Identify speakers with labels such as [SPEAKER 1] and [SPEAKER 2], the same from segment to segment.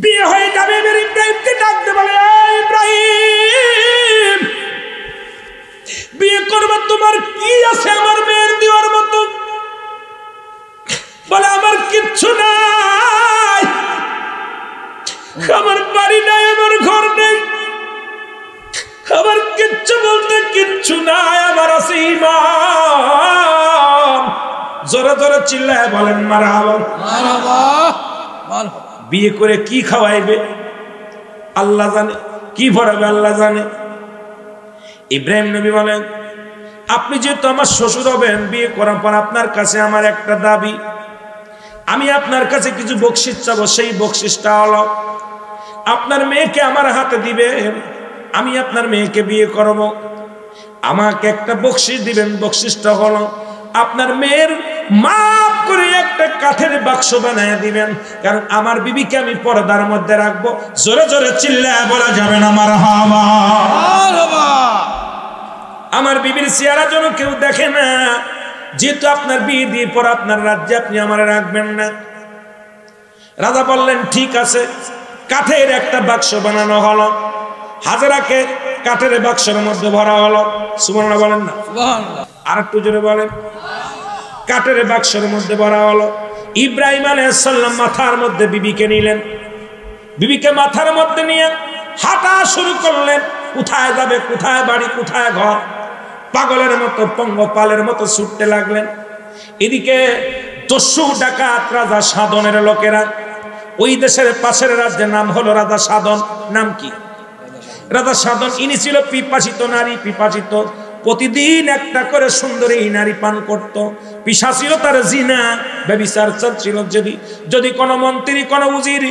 [SPEAKER 1] বিয়ে হয়ে যাবে, এবার ইব্রাহিমকে ডাকতে বলে, ইব্রাহিম বিয়ে করবার তোমার কি আছে আমার মেয়ের দেওয়ার মতো? বলে আমার কিচ্ছু নাই, আমার বাড়ি নাই, আমার ঘর নেই, আমার কিচ্ছু বলতে কিচ্ছু নাই, আমার আছে ঈমান। জোরে জোরে চিল্লায় বলেন মারহাবা। বিয়ে করে কি খাওয়াইবে আল্লাহ জানে, কি পড়াবে আল্লাহ জানে। ইব্রাহিম নবী বলেন, আপনি যেহেতু আমার শ্বশুর হবেন, বিয়ে করার পর আপনার কাছে আমার একটা দাবি, আমি আপনার কাছে কিছু বকশিশ চাবো। সেই বকশিশটা হলো আপনার মেয়েকে আমার হাতে দিবেন, আমি আপনার মেয়েকে বিয়ে করব। আমাকে একটা বকশিশ দিবেন, বকশিশটা হলো আপনার মেয়ের মাপ করে একটা কাঠের বাক্স বানায় দিবেন, কারণ আমার বিবিকে আমি পর্দার মধ্যে রাখবো। জোরে জোরে চিল্লায় বলা যাবে না মারহাবা। আমার বিবির চেহারা যেন কেউ দেখে না, যেহেতু আপনার বিয়ে দিয়ে পর আপনার রাজ্যে আপনি আমার রাখবেন না। রাজা বললেন ঠিক আছে। কাঠের একটা বাক্স বানানো হলো, হাজেরাকে কাঠের বাক্সের মধ্যে ভরা হলো। সুবহানাল্লাহ বলেন না? আর একটু জোরে বলেন। কাঠের বাক্সের মধ্যে ভরা হলো। ইব্রাহিম আলাইহিস সালাম মাথার মধ্যে বিবিকে নিলেন, বিবিকে মাথার মধ্যে নিয়ে হাঁটা শুরু করলেন। কোথায় যাবে, কোথায় বাড়ি, কোথায় ঘর, পাগলের মতো পঙ্গপালের মতো ছুটতে লাগলেন। এদিকে দস্যু ডাকাত রাজা সাধনের লোকেরা, ওই দেশের পাশের রাজ্যের নাম হলো রাজা সাধন। নাম কি? রাজা সাধন। ইনি ছিল পিপাসিত নারী, পিপাসিত। প্রতিদিন একটা করে সুন্দরী নারী পান করত। পিশা ছিল তার জিনা, ব্যভিচার ছিল। যদি কোনো মন্ত্রী, কোনো উজির,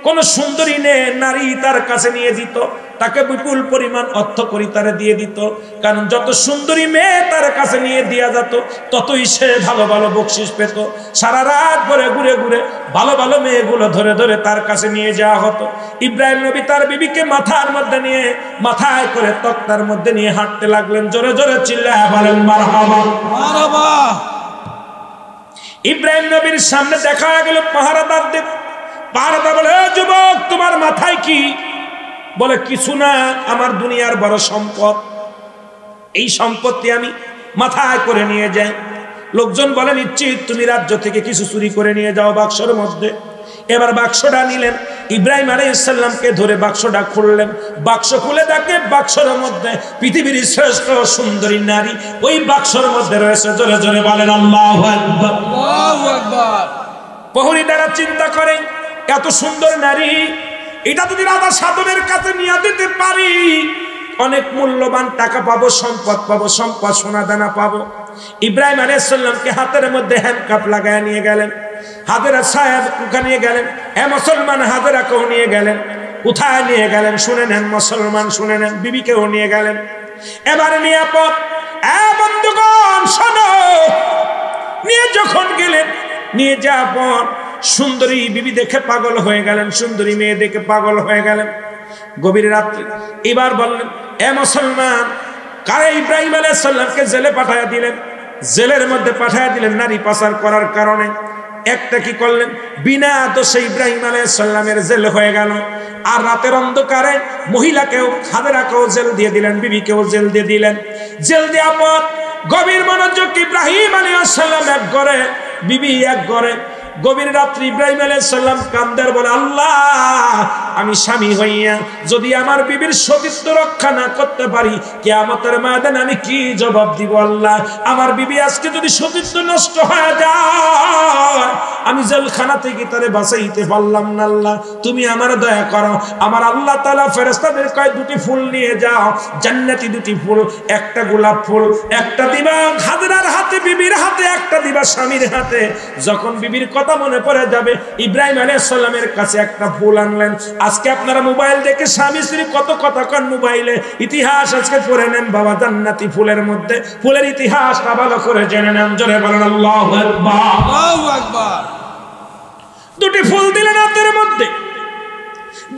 [SPEAKER 1] কোন সুন্দরী নারী তার কাছে নিয়ে দিত, তাকে বিপুল পরিমাণ অর্থ করি তারা দিয়ে দিত। কারণ যত সুন্দরী মেয়ে তার কাছে নিয়ে দেওয়া যেত, ততই সে ভালো ভালো বকশিশ পেত। সারা রাত ভরে ঘুরে ঘুরে ভালো ভালো মেয়েগুলো ধরে ধরে তার কাছে নিয়ে যাওয়া হতো। ইব্রাহিম নবী তার বিবিকে মাথার মধ্যে নিয়ে, মাথায় করে তক্তার মধ্যে নিয়ে হাঁটতে লাগলেন। জোরে জোরে চিল্লায় বলেন মারহাবা। মারহাবা। ইব্রাহিম নবীর সামনে দেখা গেল পাহারাদারদের। পাহারাদার বলে, যুবক তোমার মাথায় কি? বলে কিছু না, আমার দুনিয়ার বড় সম্পদ, এই সম্পত্তি আমি মাথায় করে নিয়ে যাই। লোকজন বলে নিশ্চিত তুমি রাজ্য থেকে কিছু চুরি করে নিয়ে যাও বাক্সের মধ্যে। এবার বাক্সটা নিলেন, ইব্রাহিম আলাইহিস সালামকে ধরে বাক্সটা খুললেন। বাক্স খুলে দেখে বাক্সের মধ্যে পৃথিবীর শ্রেষ্ঠ সুন্দরী নারী ওই বাক্সের মধ্যে রয়েছে। জোরে জোরে বলেন আল্লাহু আকবার। আল্লাহু আকবার। প্রহরীদারা চিন্তা করে, এত সুন্দর নারী, এটা যদি রাজা সাধনের কাছে নিয়ে দিতে পারি, অনেক মূল্যবান টাকা পাবো, সম্পদ পাবো, সম্পদ সোনা দানা পাবো। ইব্রাহিম আলাইহিস সালামকে হাতের মধ্যে হ্যান্ডকাপ লাগায় নিয়ে গেলেন। হাজেরা সাহেব ওখানে নিয়ে গেলেন। মুসলমান হাজেরাকেও নিয়ে গেলেন। কোথায় নিয়ে গেলেন শুনে নেন মুসলমান, শুনে নেন। বিবিকেও নিয়ে গেলেন। এবার নিরাপদ। বন্ধুগণ শোনো, নিয়ে যখন গেলেন, নিয়ে যাওয়ার পর সুন্দরী বিবি দেখে পাগল হয়ে গেলেন, সুন্দরী মেয়ে দেখে পাগল হয়ে গেলেন। গভীর রাত্রে এবার বললেন, মুসলমান, কারে ইব্রাহিম আলাইহিস সালামকে জেলে পাঠায়া দিলেন। জেলের মধ্যে পাঠায়া দিলেন নারী পাচার করার কারণে। একটা কি করলেন, বিনা দোষে ইব্রাহিম আলাইহিস সালামের জেল হয়ে গেল। আর রাতের অন্ধকারে মহিলাকেও, হাজেরাকেও জেল দিয়ে দিলেন, বিবিকেও জেল দিয়ে দিলেন। জেল দেওয়ার পর গভীর মনোযোগ ইব্রাহিম আলাইহিস সালাম এক ঘরে, বিবি এক ঘরে। গভীর রাত্রি ইব্রাহিম আলাইহিস সালাম কান্দার বলে, আল্লাহ, আমি স্বামী হইয়া যদি আমার বিবির সতীত্ব রক্ষা না করতে পারি, কিয়ামতের ময়দানে আমি কি জবাব দিব? আল্লাহ, আমার বিবি আজকে যদি সতীত্ব নষ্ট হয়ে যায়, আমি জেলখানা থেকে তারে বাঁচাইতে পারলাম না। আল্লাহ, তুমি আমার দয়া করো। আমার আল্লাহ তাআলা ফেরেশতাদের কয়, দুটি ফুল নিয়ে যাও, জান্নাতি দুটি ফুল, একটা গোলাপ ফুল, একটা দিবা হাজরার হাতে, বিবির হাতে, একটা দিবা স্বামীর হাতে। যখন বিবির কথা মনে পড়ে যাবে, ইব্রাহিম আলাইহিস সালামের কাছে একটা ফুল আনলেন। আজকে আপনারা মোবাইল দেখে স্বামী স্ত্রী কত কথা কন, মোবাইলে ইতিহাস আজকে পড়ে নেন বাবা। জান্নাতি ফুলের মধ্যে ফুলের ইতিহাসটা ভালো করে জেনে নেন। জোরে বলেন আল্লাহু আকবার। আল্লাহু আকবার। দুটি ফুল দিলেন হাতের মধ্যে,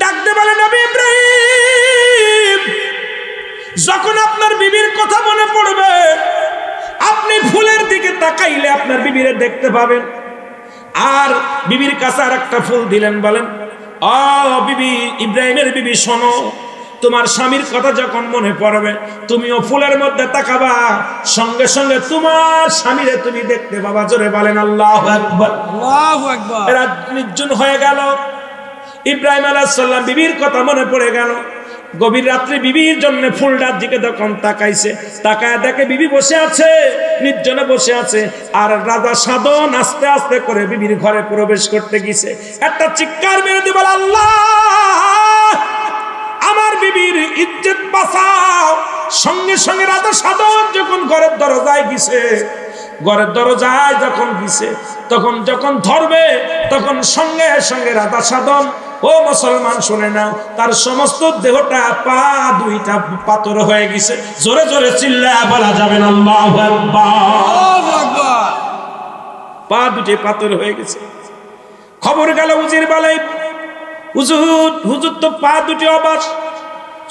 [SPEAKER 1] ডাকতে বলেন, নবী ইব্রাহিম, যখন আপনার বিবির কথা মনে পড়বে, আপনি ফুলের দিকে তাকাইলে আপনার বিবিরে দেখতে পাবেন। আর বিবির কাছে আর একটা ফুল দিলেন, বলেন, বিবি ইব্রাহিমের বিবি শোনো, তোমার স্বামীর কথা যখন মনে পড়বে তুমিও ফুলের মধ্যে তাকাবা, সঙ্গে সঙ্গে তোমার স্বামীরে তুমি দেখতে পাবা। জোরে বলেন আল্লাহু আকবার।
[SPEAKER 2] আল্লাহু আকবার।
[SPEAKER 1] রাত নির্জন হয়ে গেল, ইব্রাহিম আলাইহিস সালাম বিবির কথা মনে পড়ে গেল। গভীর রাত্রে বিবির জন্য ফুলটার দিকে যখন তাকাইছে, তাকায় দেখে বিবি বসে আছে, নির্জনে বসে আছে। আর রাজা সাধন আস্তে আস্তে করে বিবির ঘরে প্রবেশ করতে গেছে। একটা চিৎকার মেরে দিয়ে বলে, আল্লাহ আমার বিবির ইজ্জত বাঁচাও। সঙ্গে সঙ্গে রাজা সাধন যখন ঘরের দরজায় গেছে, ঘরের দরজায় যখন গেছে, তখন যখন ধরবে তখন সঙ্গে সঙ্গে রাজা সাধন, ও মুসলমান শুনে নাও, তার সমস্ত দেহটা পা দুইটা পাথর হয়ে গেছে। জোরে জোরে চিল্লায়া বলা যাবে না আল্লাহু আকবার। পা দুটি পাথর হয়ে গেছে। খবর গেল উজির বেলায়, হুজুর তো পা দুটি অবাস।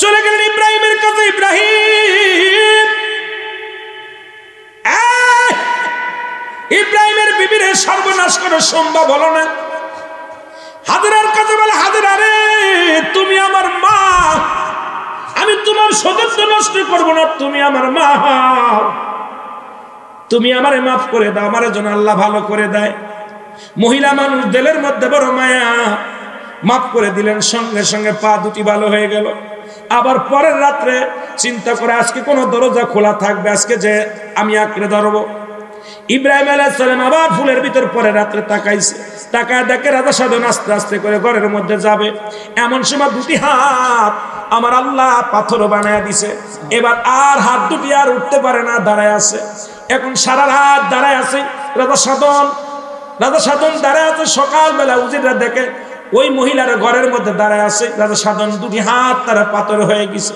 [SPEAKER 1] চলে গেলেন ইব্রাহিমের কাছে। ইব্রাহিমের বিবিরে সর্বনাশ করা সম্ভব হলো না। হাজেরার কাছে বলে, হাজেরা রে, তুমি আমার মা, আমি তোমার সদস্য নষ্ট করবো না, তুমি আমার মা, তুমি আমারে মাফ করে দাও। আমার জন্য আল্লাহ ভালো করে দেয়। মহিলা মানুষ, দিলের মধ্যে বড় মায়া, মাফ করে দিলেন। সঙ্গে সঙ্গে পা দুটি ভালো হয়ে গেল। আবার পরের রাত্রে চিন্তা করে আজকে কোনো দরজা খোলা থাকবে, আজকে যে আমি আঁকড়ে ধরবো। ইব্রাহিম আলাইহিস সালাম আবার ফুলের ভিতর পরে রাত্রে তাকাইছে, তাকায় দেখে রাজা সাধন আস্তে আস্তে করে ঘরের মধ্যে যাবে। এমন সময় দুটি হাত আমার আল্লাহ পাথর বানায় দিছে। এবার আর হাত দুটি আর উঠতে পারে না, দাঁড়ায় আছে। এখন সারা রাত দাঁড়ায় আছে রাজা সাধন দাঁড়ায় আছে। সকালবেলা উজিররা দেখে ওই মহিলার ঘরের মধ্যে দাঁড়ায় আছে রাজা সাধন, দুটি হাত তারা পাথর হয়ে গেছে।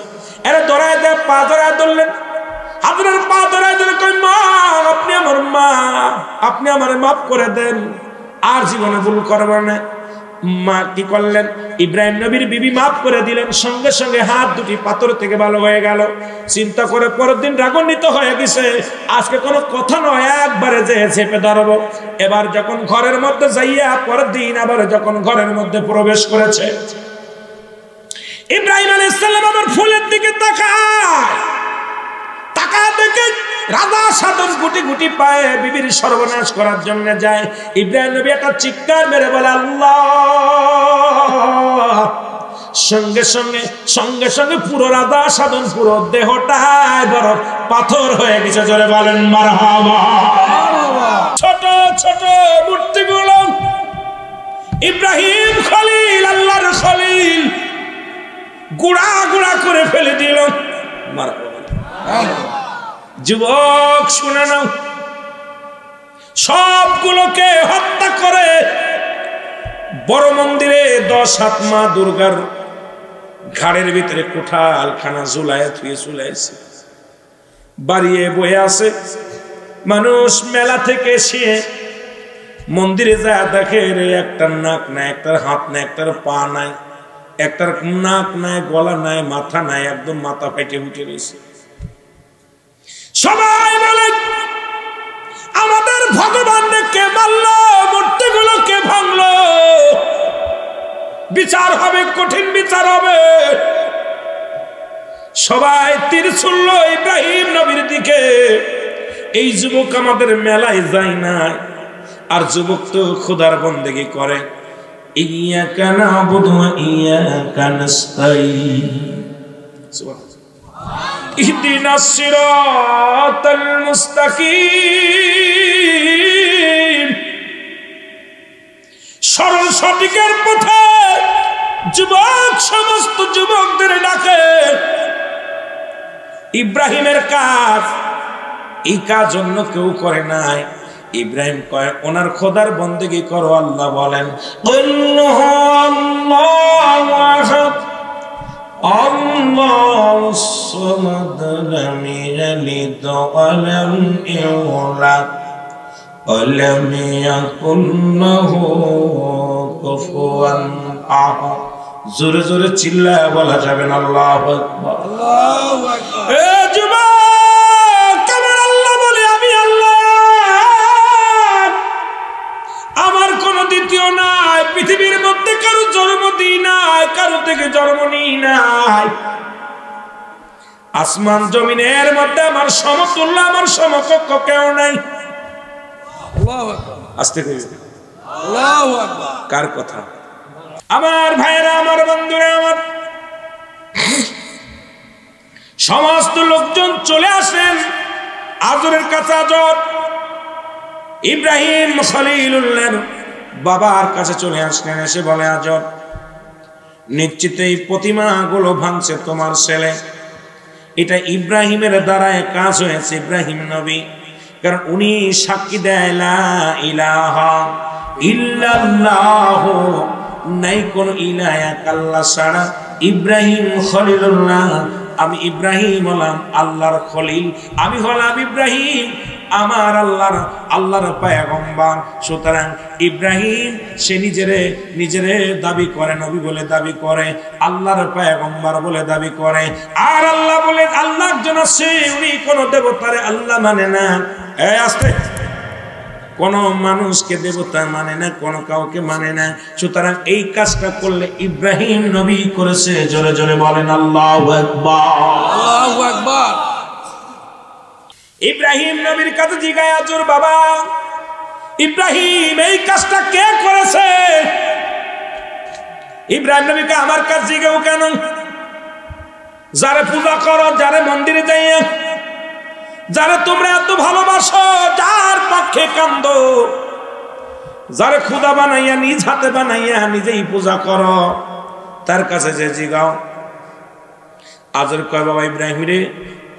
[SPEAKER 1] এরা ধরায় দেয়, পা ধরায় ধরলেন। আপনার পা ধরায় ধরে কই, মা আপনি আমার মা, আপনি আমারে মাফ করে দেন, আর জীবনে ভুল করবেন না। মা কি করলেন, ইব্রাহিম নবীর বিবি মাফ করে দিলেন। সঙ্গে সঙ্গে হাত দুটি পাথর থেকে ভালো হয়ে গেল। চিন্তা করে পরের দিন রাগান্বিত হয়ে গেছে, আজকে কোনো কথা নয়, একবারে যে চেপে ধরবো। এবার যখন ঘরের মধ্যে যাইয়া পরের দিন আবার যখন ঘরের মধ্যে প্রবেশ করেছে, ইব্রাহিম আলাইহিস সালাম আবার ফুলের দিকে তাকায় দেখে রাজা সাধন গুটি গুটি পায়ে বিবির সর্বনাশ করার জন্য যায়। ইব্রাহিম নবী একটা চিৎকার মেরে বলে আল্লাহ। সঙ্গে সঙ্গে পুরো রাজা সাধন পুরো দেহটাই বড় পাথর হয়ে গেছে। জোরে বলেন মারহাবা। ছোট ছোট মূর্তিগুলো ইব্রাহিম খলিল, আল্লাহর খলিল, গুড়া গুড়া করে ফেলে দিল। যুবক শুনে নাও, সবগুলোকে হত্যা করে বড় মন্দিরে 10 হাত মা দুর্গার ঘাড়ের ভিতরে কোঠালখানা ঝুলায় থুয়ে চুলাইছে। বাড়িয়ে বয়ে আছে মানুষ। মেলা থেকে এসে মন্দিরে যায় দেখে রে, একটার নাক নাই, একটার হাত নাই, একটার পা নাই, একটার নাক নাই, গলা নাই, মাথা নাই, একদম মাথা ফেটে উঠে রয়েছে। সবাই বলে আমাদের ভগবানকে কে মারলো, মূর্তিগুলো কে ভাঙলো, বিচার হবে, কঠিন বিচার হবে। সবাই তীর ছুড়ল ইব্রাহিম নবীর দিকে। এই যুবক আমাদের মেলায় যায় না, আর যুবক তো খোদার বন্দেগী করে। ইয়াকা না'বুদু ওয়া ইয়াকা নাস্তাঈন। ইহদিনাস সিরাতাল মুস্তাকিম। সরল সঠিকের পথে যুবক সমস্ত যুবকদের ডাকে। ইব্রাহিমের কাজ, এই কাজ অন্য কেউ করে নাই। ইব্রাহিম কয় ওনার খোদার বন্দেগী করো। আল্লাহ বলেন আল্লাহুস সামাদ লাম ইয়ালিদ ওয়া লাম ইউলাদ ওয়া লাম ইয়াকুল লাহু কুফুয়ান আহাদ। জোরে জোরে চিল্লায় বলা যাবে না আল্লাহু আকবার। আল্লাহু আকবার। এ যুবক, কেমন আল্লাহ বলে আমি আল্লাহ, আমার কোন দ্বিতীয় নাই। পৃথিবীর মধ্যে কারো জন্ম দিই নাই। আসমান জমিনের মধ্যে আমার সমতুল্য, আমার সমকক্ষ কেউ নাই। আস্তে করে কার কথা? আমার ভাইরা, আমার বন্ধুরা, আমার সমস্ত লোকজন চলে আসেন আজরের কাছে। আজর ইব্রাহিম খলিলুল্লাহর বাবার কাছে চলে আসলেন, এসে বলে, আজর নিশ্চিত এই প্রতিমাগুলো ভাঙছে তোমার ছেলে। এটা ইব্রাহিমের দ্বারা কাজ হয়েছে, ইব্রাহিম নবী, কারণ উনি সাক্ষী দেয় লা ইলাহা ইল্লাল্লাহ, নাই কোন ইলাহ আল্লাহ ছাড়া। ইব্রাহিম খলিলুল্লাহ, আমি ইব্রাহিম হলাম আল্লাহর খলিল, আমি হলাম ইব্রাহিম আমার আল্লাহর পয়গম্বর। সুতরাং ইব্রাহিম সে নিজেরে দাবি করে, নবী বলে দাবি করে, আল্লাহর পয়গম্বর বলে দাবি করে। আর আল্লাহ বলে, আল্লাহ একজন আছে, উনি কোন দেবতারে আল্লাহ মানে না। আস্তে, কোন মানুষকে দেবতা মানে না, কোন কাউকে মানে না। সুতরাং এই কাজটা করলে ইব্রাহিম নবী করেছে। জোরে জোরে বলেন আল্লাহু আকবার, আল্লাহু আকবার। ইব্রাহিম নবীর কাছে জিজ্ঞাসা, আজর বাবা ইব্রাহিম এই কাজটা কে করেছে? ইব্রাহিম নবীকে আমার কাছে জিজ্ঞাসা কেন? যারে পূজা করো, যারে মন্দিরে যাইয়া, যারে তোমরা এত ভালোবাসো, যার পক্ষে কান্দো, যারে খুদা বানাইয়া নিজ হাতে বানাইয়া নিজেই পূজা করো, তার কাছে যে জিগাও। আজর কয়, বাবা ইব্রাহিম রে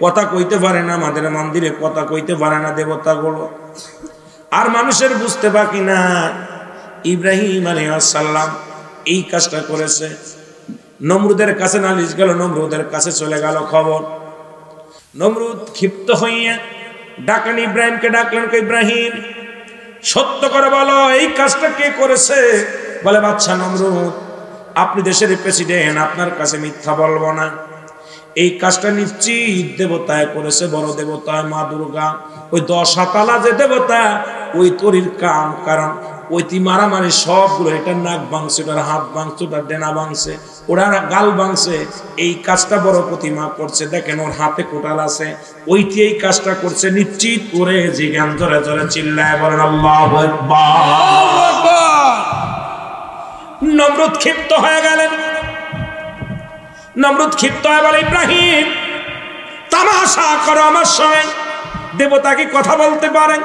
[SPEAKER 1] কথা কইতে পারে না, আমাদের মন্দিরে কথা কইতে পারে না দেবতা গুলো, আর মানুষের বুঝতে বাকি না। ইব্রাহিম আলাইহিস সালাম এই কাজটা করেছে। নমরুদের কাছে নালিশ গেল, নমরুদের কাছে চলে গেল খবর। নমরুদ ক্ষিপ্ত হইয়া ডাকলেন ইব্রাহিমকে, ডাকলেন, ইব্রাহিম সত্য করে বলো এই কাজটা কে করেছে? বলে, বাচ্চা নমরুদ, আপনি দেশের প্রেসিডেন্ট, আপনার কাছে মিথ্যা বলবো না। এই কাজটা নিশ্চিত দেবতায় করেছে, বড় দেবতায় মা দুর্গা, ওই 10 হাতালা যে দেবতা, ওই তরির কাম। কারণ ওইটি মারামারি সবগুলো, এটা নাক ভাঙছে, ওটার হাত ভাঙছে, ওটার ডেনা ভাঙছে, ওরা গাল ভাঙছে। এই কাজটা বড় প্রতিমা করছে, দেখেন ওর হাতে কোটাল আছে, ওইটি এই কাজটা করছে নিশ্চিত করে। জিজ্ঞান জোরে জোরে চিল্লায় বলেন আল্লাহু আকবার। নমরুদ ক্ষিপ্ত হয়ে গেলেন। নমরুদ ক্ষিপ্ত হয়ে বলে, ইব্রাহিম তামাশা করো আমার সঙ্গে, দেবতা কি কথা বলতে পারেন?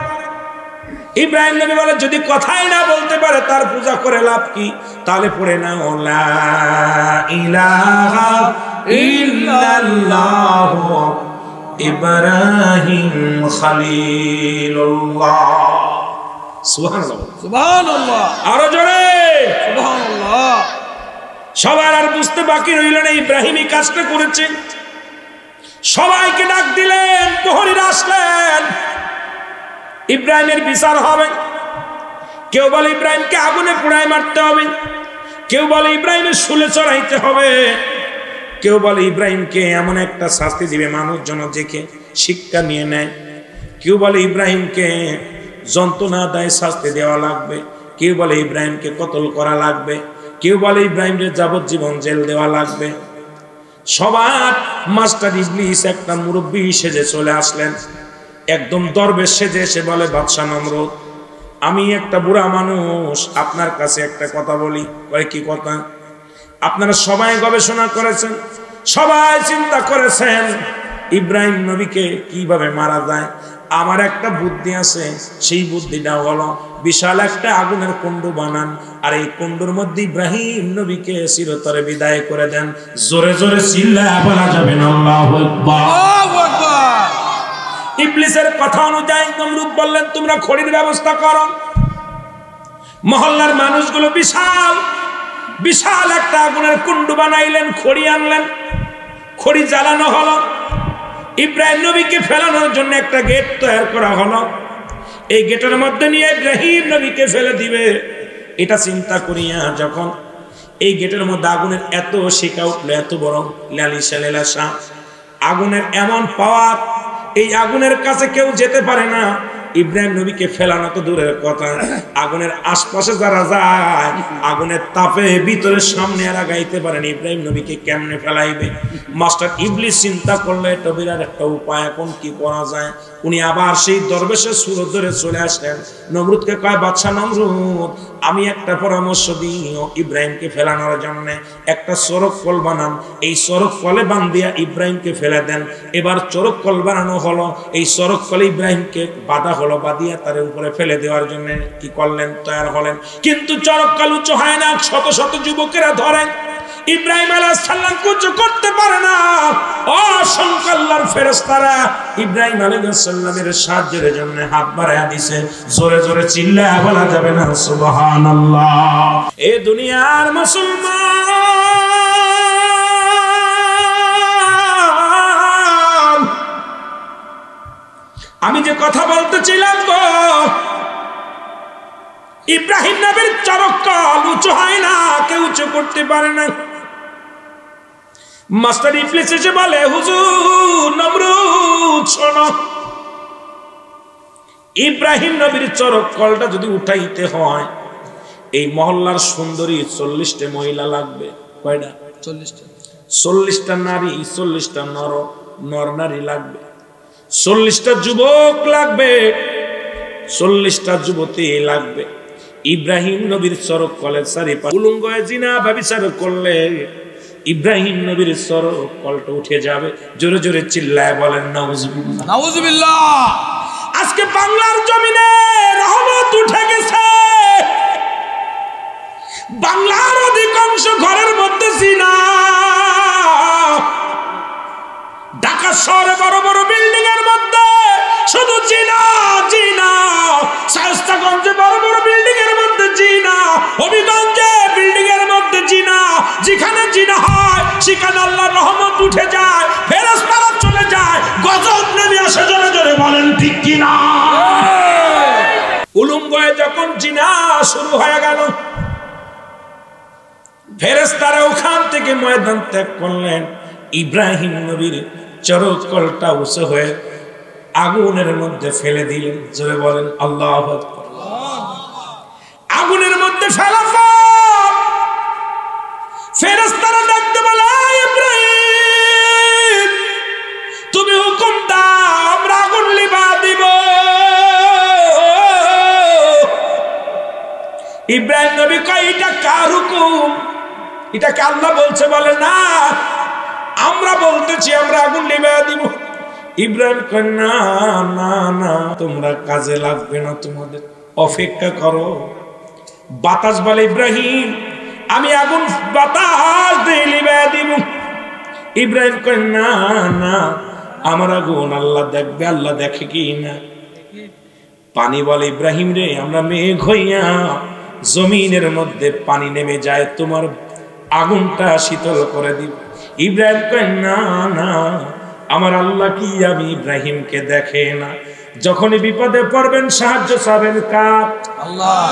[SPEAKER 1] ইব্রাহিম নবী বলে, যদি কথাই না বলতে পারে তার পূজা করে লাভ কি? তাহলে পড়ে না লা ইলাহা ইল্লাল্লাহ ইব্রাহিম খলিলুল্লাহ। সুবহানাল্লাহ, সুবহানাল্লাহ, আরো জোরে সুবহানাল্লাহ। সবার আর বুঝতে বাকি রইল না, ইব্রাহিমই কাজটা করেছে। সবাইকে ডাক দিলেন, প্রহরীরা আসলেন, ইব্রাহিমের বিচার হবে। কেউ বলে ইব্রাহিমকে আগুনে পোড়ায় মারতে হবে, কেউ বলে ইব্রাহিমের শুলে চড়াইতে হবে, কেউ বলে ইব্রাহিমকে এমন একটা শাস্তি দিবে মানুষজন দেখে শিক্ষা নিয়ে নেয়, কেউ বলে ইব্রাহিমকে যন্ত্রণা দেয় শাস্তি দেওয়া লাগবে, কেউ বলে ইব্রাহিমকে কতল করা লাগবে, কেউ বলে ইব্রাহিমের যাবজ্জীবন জেল দেওয়া লাগবে। সবার মাস্টার ইবলিস একটা মুরব্বী সেজে চলে আসলেন, একদম দরবেশ সেজে এসে বলে, বাদশা নমরুদ, আমি একটা বুড়া মানুষ, আপনার কাছে একটা কথা বলি। বলে, কি কথা? আপনারা সবাই গবেষণা করেছেন, সবাই চিন্তা করেছেন ইব্রাহিম নবীকে কিভাবে মারা যায়। আমার একটা বুদ্ধি আছে, সেই বুদ্ধিটা হলো বিশাল একটা আগুনের কুণ্ড বানান, আর এই কুণ্ডুর মধ্যে ইব্রাহিম নবীকে চিরতরে বিদায় করে দেন। জোরে জোরে চিল্লায়া বলা যাবে না আল্লাহু আকবার, আল্লাহু আকবার। ইবলিসের কথা অনুযায়ী নমরুদ বললেন, তোমরা খড়ির ব্যবস্থা করো। মহল্লার মানুষগুলো বিশাল বিশাল একটা আগুনের কুণ্ড বানাইলেন, খড়ি আনলেন, খড়ি জ্বালানো হলো। ইব্রাহিম নবীকে ফেলানোর জন্য একটা গেট তৈরি করা হলো। এই গেটের মধ্যে নিয়ে ইব্রাহিম নবীকে ফেলে দিবে। এটা চিন্তা করিয়া যখন এই গেটের মধ্যে আগুনের এত শিখা উঠলো, এত বড় লালিসা লেলাসা, আগুনের এমন পাওয়ার, এই আগুনের কাছে কেউ যেতে পারে না। ইব্রাহিম নবীকে ফেলানো তো দূরের কথা, আগুনের আশপাশে যারা যায় আগুনের তাপে ভিতরে সামনে আর আগাইতে পারেন, ইব্রাহিম নবীকে কেমনে ফেলাইবে? মাস্টার ইবলিস চিন্তা করলে এটা বিরাট একটা উপায়, এখন কি করা যায়? উনি আবার সেই দরবেশের সুরত ধরে চলে আসলেন। নমরুদকে কয়, বাদশা নমরুদ, আমি একটা পরামর্শ দিই, ইব্রাহিমকে ফেলানোর জন্য একটা চরক কল বানান, এই চরক কলে বান্ধিয়া ইব্রাহিমকে ফেলে দেন। এবার চরক কল বানানো হলো, এই চরক কলে ইব্রাহিমকে বাঁধা হলো, বাঁধিয়া তার উপরে ফেলে দেওয়ার জন্য কি করলেন, তৈরি হলেন। কিন্তু চরক কল উঁচু হয় না, শত শত যুবকেরা ধরেন, ইব্রাহিম আলাইহিস সালাম কিছু করতে পারে না। অসংখ্য আল্লাহর ফেরেশতারা ইব্রাহিম আলাইহিস সালামের সাহায্যের জন্য হাত বাড়ায়া দিয়েছে। জোরে জোরে চিল্লায়া বলা যাবে না সুবহানাল্লাহ? এ দুনিয়ার মুসলমান, আমি যে কথা বলতেছিলাম গো, ইব্রাহিম নবীর চরক কল উঁচু হয় না, কেউ উঁচু করতে পারে না। মাস্টার ইবলিস এসে বলে, হুজুর নমরুদ শোনো, ইব্রাহিম নবীর চরক কলটা যদি উঠাইতে হয়, এই মহল্লার সুন্দরী 40টা মহিলা লাগবে। কয়টা? 40টা। 40টা নারী, 40টা নর নারী লাগবে, 40টা যুবক লাগবে, 40টা যুবতী লাগবে। ইব্রাহিম নবীর চরক কলের চারিপাশে উলঙ্গ জিনা ব্যভিচার করলে ইব্রাহিম নবীর চরক কলটা উঠে যাবে। জোরে জোরে চিল্লায় বলেন নাউজুবিল্লাহ,
[SPEAKER 2] নাউজুবিল্লাহ।
[SPEAKER 1] আজকে বাংলার জমিনে রহমত উঠে গেছে। বাংলার অধিকাংশ ঘরের মধ্যে জিনা। ঢাকা শহরে বড় বড় বিল্ডিং এর মধ্যে শুধু জিনা জিনা। শায়েস্তাগঞ্জে বড় বড় বিল্ডিং এর মধ্যে জিনা, হবিগঞ্জে বিল্ডিং এর মধ্যে জিনা। যেখানে জিনা হয় সেখানে আল্লাহর রহমত উঠে যায়, ফেরেশতারা চলে যায়, গজব নেমে আসে। জোরে জোরে বলেন ঠিক কি না? উলঙ্গয়ে যখন জিনা শুরু হয়ে গেল, ফেরেশতারা ওখান থেকে ময়দান ত্যাগ করলেন। ইব্রাহিম নবীর চরক কলটা উঁচু হয়ে আগুনের মধ্যে ফেলে দিলেন। জোরে বলেন আল্লাহু আকবার। আগুনের মধ্যে ফেলা পর ফেরেশতারা ডাকতে বলে, ইব্রাহিম তুমি হুকুম দাও, আমরা আগুন লিভা দিব। ইব্রাহিম নবী কয়, এটা কার হুকুম? এটা কি আল্লাহ বলছে? বলে না, আমরা বলতেছি আমরা আগুন লিভা দিব। ইব্রাহিম কয়, না না না, তোমরা কাজে লাগবে না, তোমাদের অপেক্ষা করো। বাতাস বলে, ইব্রাহিম আমি আগুন বাতাস দিয়ে লিভা দিব। ইব্রাহিম কয়, না না, আমার আগুন আল্লাহ দেখবে। আল্লাহ দেখে কি না? পানি বলে, ইব্রাহিম রে, আমরা মেঘ হইয়া জমিনের মধ্যে পানি নেমে যায়, তোমার আগুনটা শীতল করে দিব। ইব্রাহিম কয়, না না, আমার আল্লাহ কি আমি ইব্রাহিমকে দেখে না? যখনই বিপদে পড়বেন সাহায্য চাবেন কার?
[SPEAKER 2] আল্লাহ।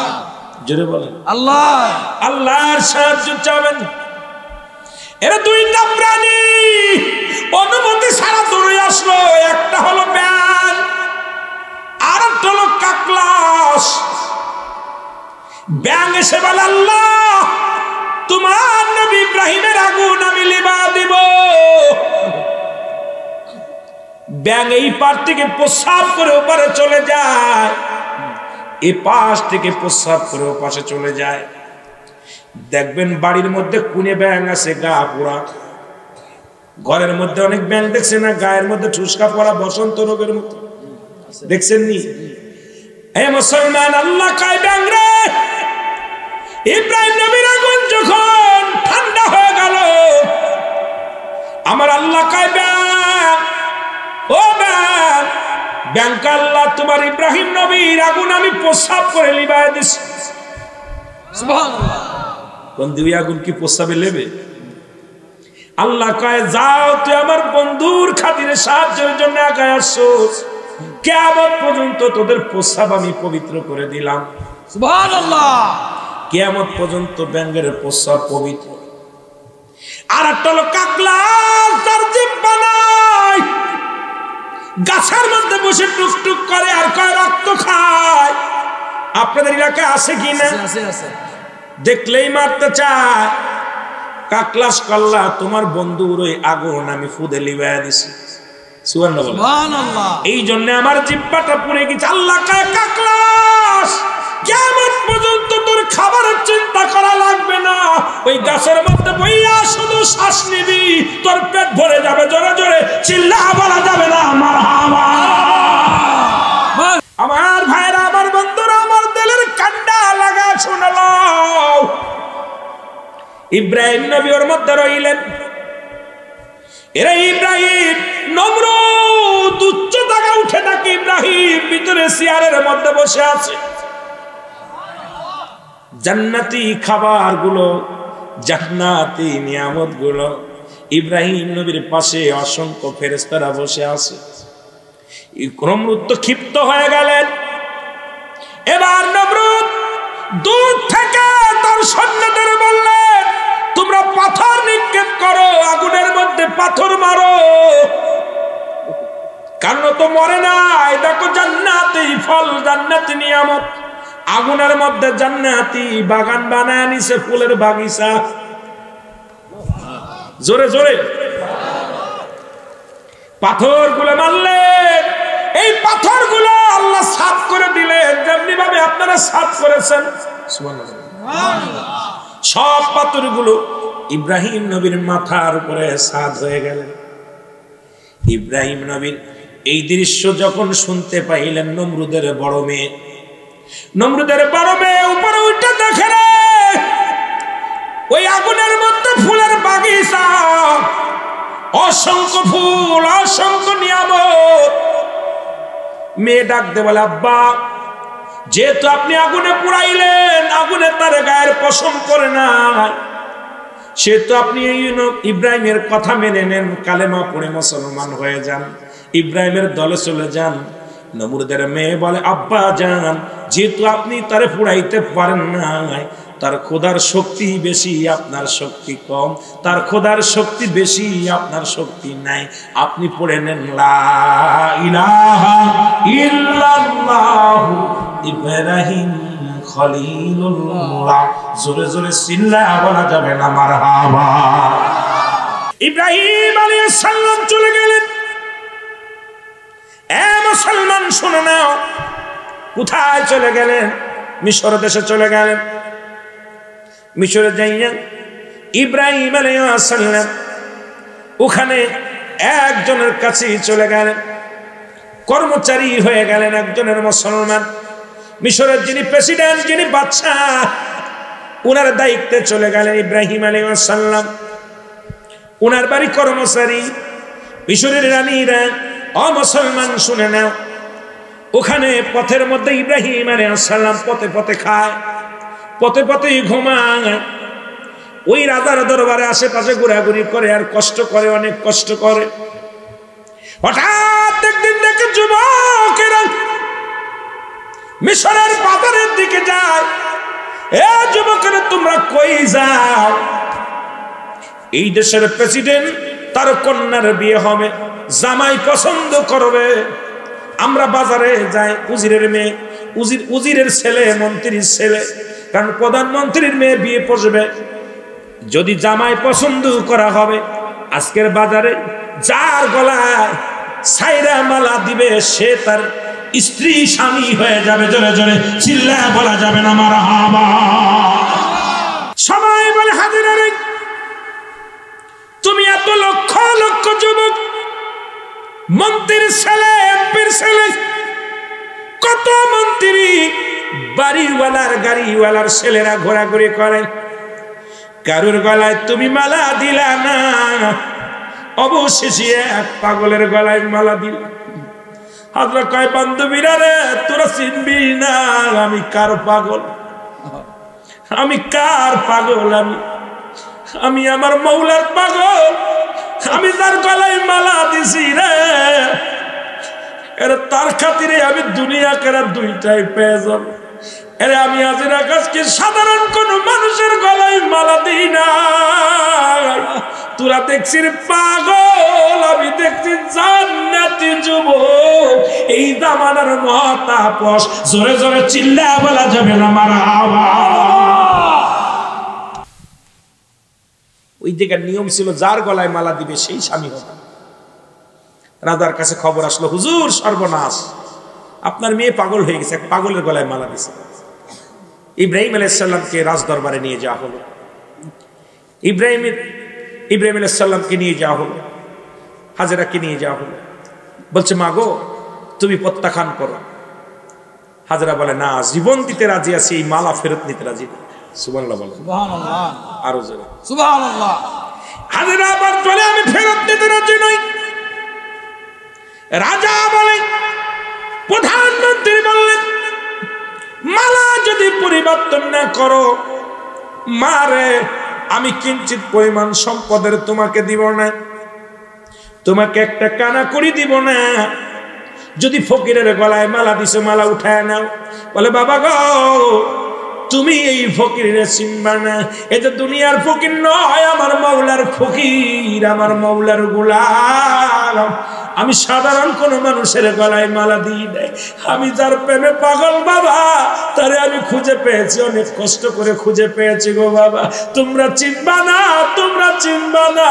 [SPEAKER 1] জোরে বলেন
[SPEAKER 2] আল্লাহ।
[SPEAKER 1] আল্লাহর সাহায্য চাবেন। এরা দুইটা প্রাণী অনুমতি ছাড়া দৌড়ে আসলো। একটা হলো ব্যাঙ, আর একটা হলো কাকলাস। ব্যাঙ এসে বলে, আল্লাহ তোমার নবী ইব্রাহিমের আগুন আমি লিভা দিব। ব্যাঙ এই পার থেকে প্রস্রাব করে ওপারে চলে যায়, এই পাশ থেকে প্রস্রাব করে ও পাশে চলে যায়। দেখবেন বাড়ির মধ্যে কোনে ব্যাঙ আছে, গা পোড়া। ঘরের মধ্যে অনেক ব্যাঙ দেখছেন না, গায়ের মধ্যে ঠুসকা পড়া বসন্ত রোগের মতো, দেখছেন নি? হে মুসলমান, আল্লাহ কয়, ব্যাঙ রে, ইব্রাহিম নবীর আগুন যখন ঠান্ডা হয়ে গেল, আমার আল্লাহ কয়, ব্যাঙ ও ব্যাঙ, ব্যাঙ আল্লাহ তোমার ইব্রাহিম নবীর আগুন আমি প্রস্রাব করে লিবায় দিছি।
[SPEAKER 2] সুবহানাল্লাহ।
[SPEAKER 1] কোন দুই আগুন কি প্রস্রাবে লেবে? আল্লাহ কয়, যাও, তুই আমার বন্ধুর খাতিরে সাহায্যের জন্য আগায় আসছিস, কিয়ামত পর্যন্ত তোদের প্রস্রাব আমি পবিত্র করে দিলাম।
[SPEAKER 2] সুবহানাল্লাহ।
[SPEAKER 1] কিয়ামত পর্যন্ত ব্যাঙের প্রস্রাব পবিত্র। আর একটা হলো কাকলা, তার জিহ্বা নাই, গাছের মধ্যে বসে টুকটুক করে আর কয় রক্ত খায়। আপনাদের এলাকায় আছে কি না? দেখলেই মারতে চায়। কাকলাস কাল্লা তোমার বন্ধুর ওই আগুন আমি ফুদে লিবাইয়া দিছি। সুবহানাল্লাহ। এই জন্য আমার জিহ্বাটা পুড়ে গেছে। আল্লাহ কয় কাকলাস কিয়ামত পর্যন্ত তোর খাবারের চিন্তা করা লাগবে না, ওই গাছের মধ্যে বইয়া শুধু শ্বাস নিবি, তোর পেট ভরে যাবে। জোরে জোরে চিল্লা বলা যাবে না মারহাবা। আমার ভাইরা, আমার বন্ধুরা, আমার দিলের কান্ডা লাগা শুনলো। ইব্রাহিম নবী ওর মধ্যে রইলেন। এরা ইব্রাহিম নমরুদ উচ্চ জায়গা উঠে থাকে, ইব্রাহিম ভিতরে চেয়ারের মধ্যে বসে আছে। জান্নাতি খাবার গুলো, জান্নাতি নিয়ামত গুলো, ইব্রাহিম নবীর পাশে অসংখ্য ফেরেশতারা বসে আছে। নমরুদ তো ক্ষিপ্ত হয়ে গেলেন। এবার নমরুদ দূর থেকে তার সৈন্যদের বললেন, তোমরা পাথর নিক্ষেপ করো, আগুনের মধ্যে পাথর মারো, কারণ তো মরে নাই। দেখো জান্নাতি ফল, জান্নাতি নিয়ামত, আগুনের মধ্যে জান্নাতি বাগান বানায় নিছে, ফুলের বাগিচা। জোরে জোরে পাথর গুলো মারলেন। এই পাথর গুলো আল্লাহ সাফ করে দিলেন, যেমনি ভাবে আপনারা সাফ করেছেন। সব পাথর গুলো ইব্রাহিম নবীর মাথার উপরে সাদ হয়ে গেলেন। ইব্রাহিম নবীর এই দৃশ্য যখন শুনতে পাইলেন, নমরুদের বড় মেয়ে, নমরুদের বড় মেয়ে উপরে উঠে দেখে রে, ওই আগুনের মধ্যে ফুলের বাগিচা, অসংখ্য ফুল, অসংখ্য নিয়ামত। মেয়ে ডাক দে বলে, আব্বা, যেহেতু আপনি আগুনে পুড়াইলেন, আগুনে তার গায়ের পশম করে না, সেহেতু আপনি ইব্রাহিমের কথা মেনে নেন, কালেমা পড়ে মুসলমান হয়ে যান, ইব্রাহিমের দলে চলে যান। নমরুদের মেয়ে বলে, আব্বা জান, যেহেতু আপনি তারে পুড়াইতে পারেন না, তার খোদার শক্তি বেশি, আপনার শক্তি কম, তার খোদার শক্তি বেশি, আপনার শক্তি নাই, আপনি পড়ে নেন লা ইলাহা ইল্লাল্লাহু ইব্রাহিম খলিলুল্লাহ। জোরে জোরে চিল্লা বলা যাবে না মারহাবা। ইব্রাহিম আলাইহিস সালাম চলে গেলেন। এ মুসলমান শুনে নাও, কোথায় চলে গেলেন? মিশর দেশে চলে গেলেন। মিশরে যাইয়া ইব্রাহিম আলাইহিস সালাম ওখানে একজনের কাছে চলে গেলেন, কর্মচারী হয়ে গেলেন একজনের মুসলমান। মিশরের যিনি প্রেসিডেন্ট, যিনি বাদশা, উনার দায়িত্বে চলে গেলেন ইব্রাহিম আলাইহিস সালাম। উনার বাড়ি কর্মচারী। মিশরের রানীরা, ও মুসলমান শুনে নাও, ওখানে পথের মধ্যে ইব্রাহিম আলাইহিস সালাম পথে পথে খায়, পথে পথে ঘুমায়। ওই রাজার দরবারে আশেপাশে ঘোরাঘুরি করে আর কষ্ট করে, অনেক কষ্ট করে। হঠাৎ একদিন দেখে যুবকেরা মিশরের বাজারের দিকে যায়। এ যুবকেরা, তোমরা কই যাও? এই দেশের প্রেসিডেন্ট, তার কন্যার বিয়ে হবে, জামাই পছন্দ করবে, আমরা বাজারে যাই। উজিরের মেয়ে, উজিরের ছেলে, মন্ত্রীর ছেলে, কারণ প্রধানমন্ত্রীর মেয়ে বিয়ে পড়বে, যদি জামাই পছন্দ করা হবে, আজকের বাজারে যার গলায় সাইরা মালা দিবে, সে তার স্ত্রী স্বামী হয়ে যাবে। জোরে জোরে চিল্লা বলা যাবে না মারহাবা। সবাই বলে, হাজিরা রে, তুমি এত লক্ষ লক্ষ যুবক, মন্ত্রীর ছেলে, এমপির ছেলে, কত মন্ত্রী, বাড়িওয়ালার গাড়িওয়ালার ছেলেরা ঘোরাঘুরি করে, কারুর গলায় তুমি মালা দিলা না, অবশেষে এক পাগলের গলায় মালা দিল। হাজরা কয়, বান্ধবীরা রে, তোরা চিনবি না আমি কার পাগল, আমি কার পাগল, আমি আমার মৌলার পাগল, আমি তার গলায় মালা দিছি রে, এর তার খাতিরে আমি দুনিয়া কেরা দুইটাই পেয়ে যাব। এরে আমি আজির আকাশকে সাধারণ কোন মানুষের গলায় মালা দিই না, তোরা দেখছিস পাগল, আমি আমি দেখছি জান্নাতি যুবক, এই জামানার মহাতাপস, জোরে জোরে চিল্লা বলা যাবে না মারহাবা। ওই জায়গার নিয়ম ছিল যার গলায় মালা দিবে সেই স্বামী হবে। রাজার কাছে খবর আসলো, হুজুর সর্বনাশ, আপনার মেয়ে পাগল হয়ে গেছে, এক পাগলের গলায় মালা দিছে। ইব্রাহিম আলাইহিস সালামকে রাজ দরবারে নিয়ে যাওয়া হলো। ইব্রাহিম আলাইহিস সালামকে নিয়ে যাওয়া হলো, হাজেরাকে নিয়ে যাওয়া হলো। বলছে মা গো, তুমি প্রত্যাখ্যান করো। হাজেরা বলে না, জীবন দিতে রাজি আছি, এই মালা ফেরত নিতে রাজি না। সুবহানাল্লাহ বলে,
[SPEAKER 2] সুবহানাল্লাহ,
[SPEAKER 1] আরো জোরে
[SPEAKER 2] সুবহানাল্লাহ।
[SPEAKER 1] হাজেরা আবার বলে আমি ফেরত নিতে রাজি নই। রাজা বলে, প্রধানমন্ত্রী বললেন, মালা যদি পরিবর্তন না করো, মারে আমি কিঞ্চিত পরিমাণ সম্পদের তোমাকে দিব না, তোমাকে একটা কানা করি দিব না। যদি ফকিরের গলায় মালা দিছো, মালা উঠায় নাও। বলে বাবা গো, তুমি এই ফকিরের চিনবা না, এটা দুনিয়ার ফকির নয়, আমার মাওলার ফকির, আমার মাওলার গোলাম। আমি সাধারণ কোন মানুষের গলায় মালা দিই নাই, আমি যার প্রেমে পাগল বাবা, তারে আমি খুঁজে পেয়েছি, অনেক কষ্ট করে খুঁজে পেয়েছি গো বাবা। তোমরা চিনবা না, তোমরা চিনবা না,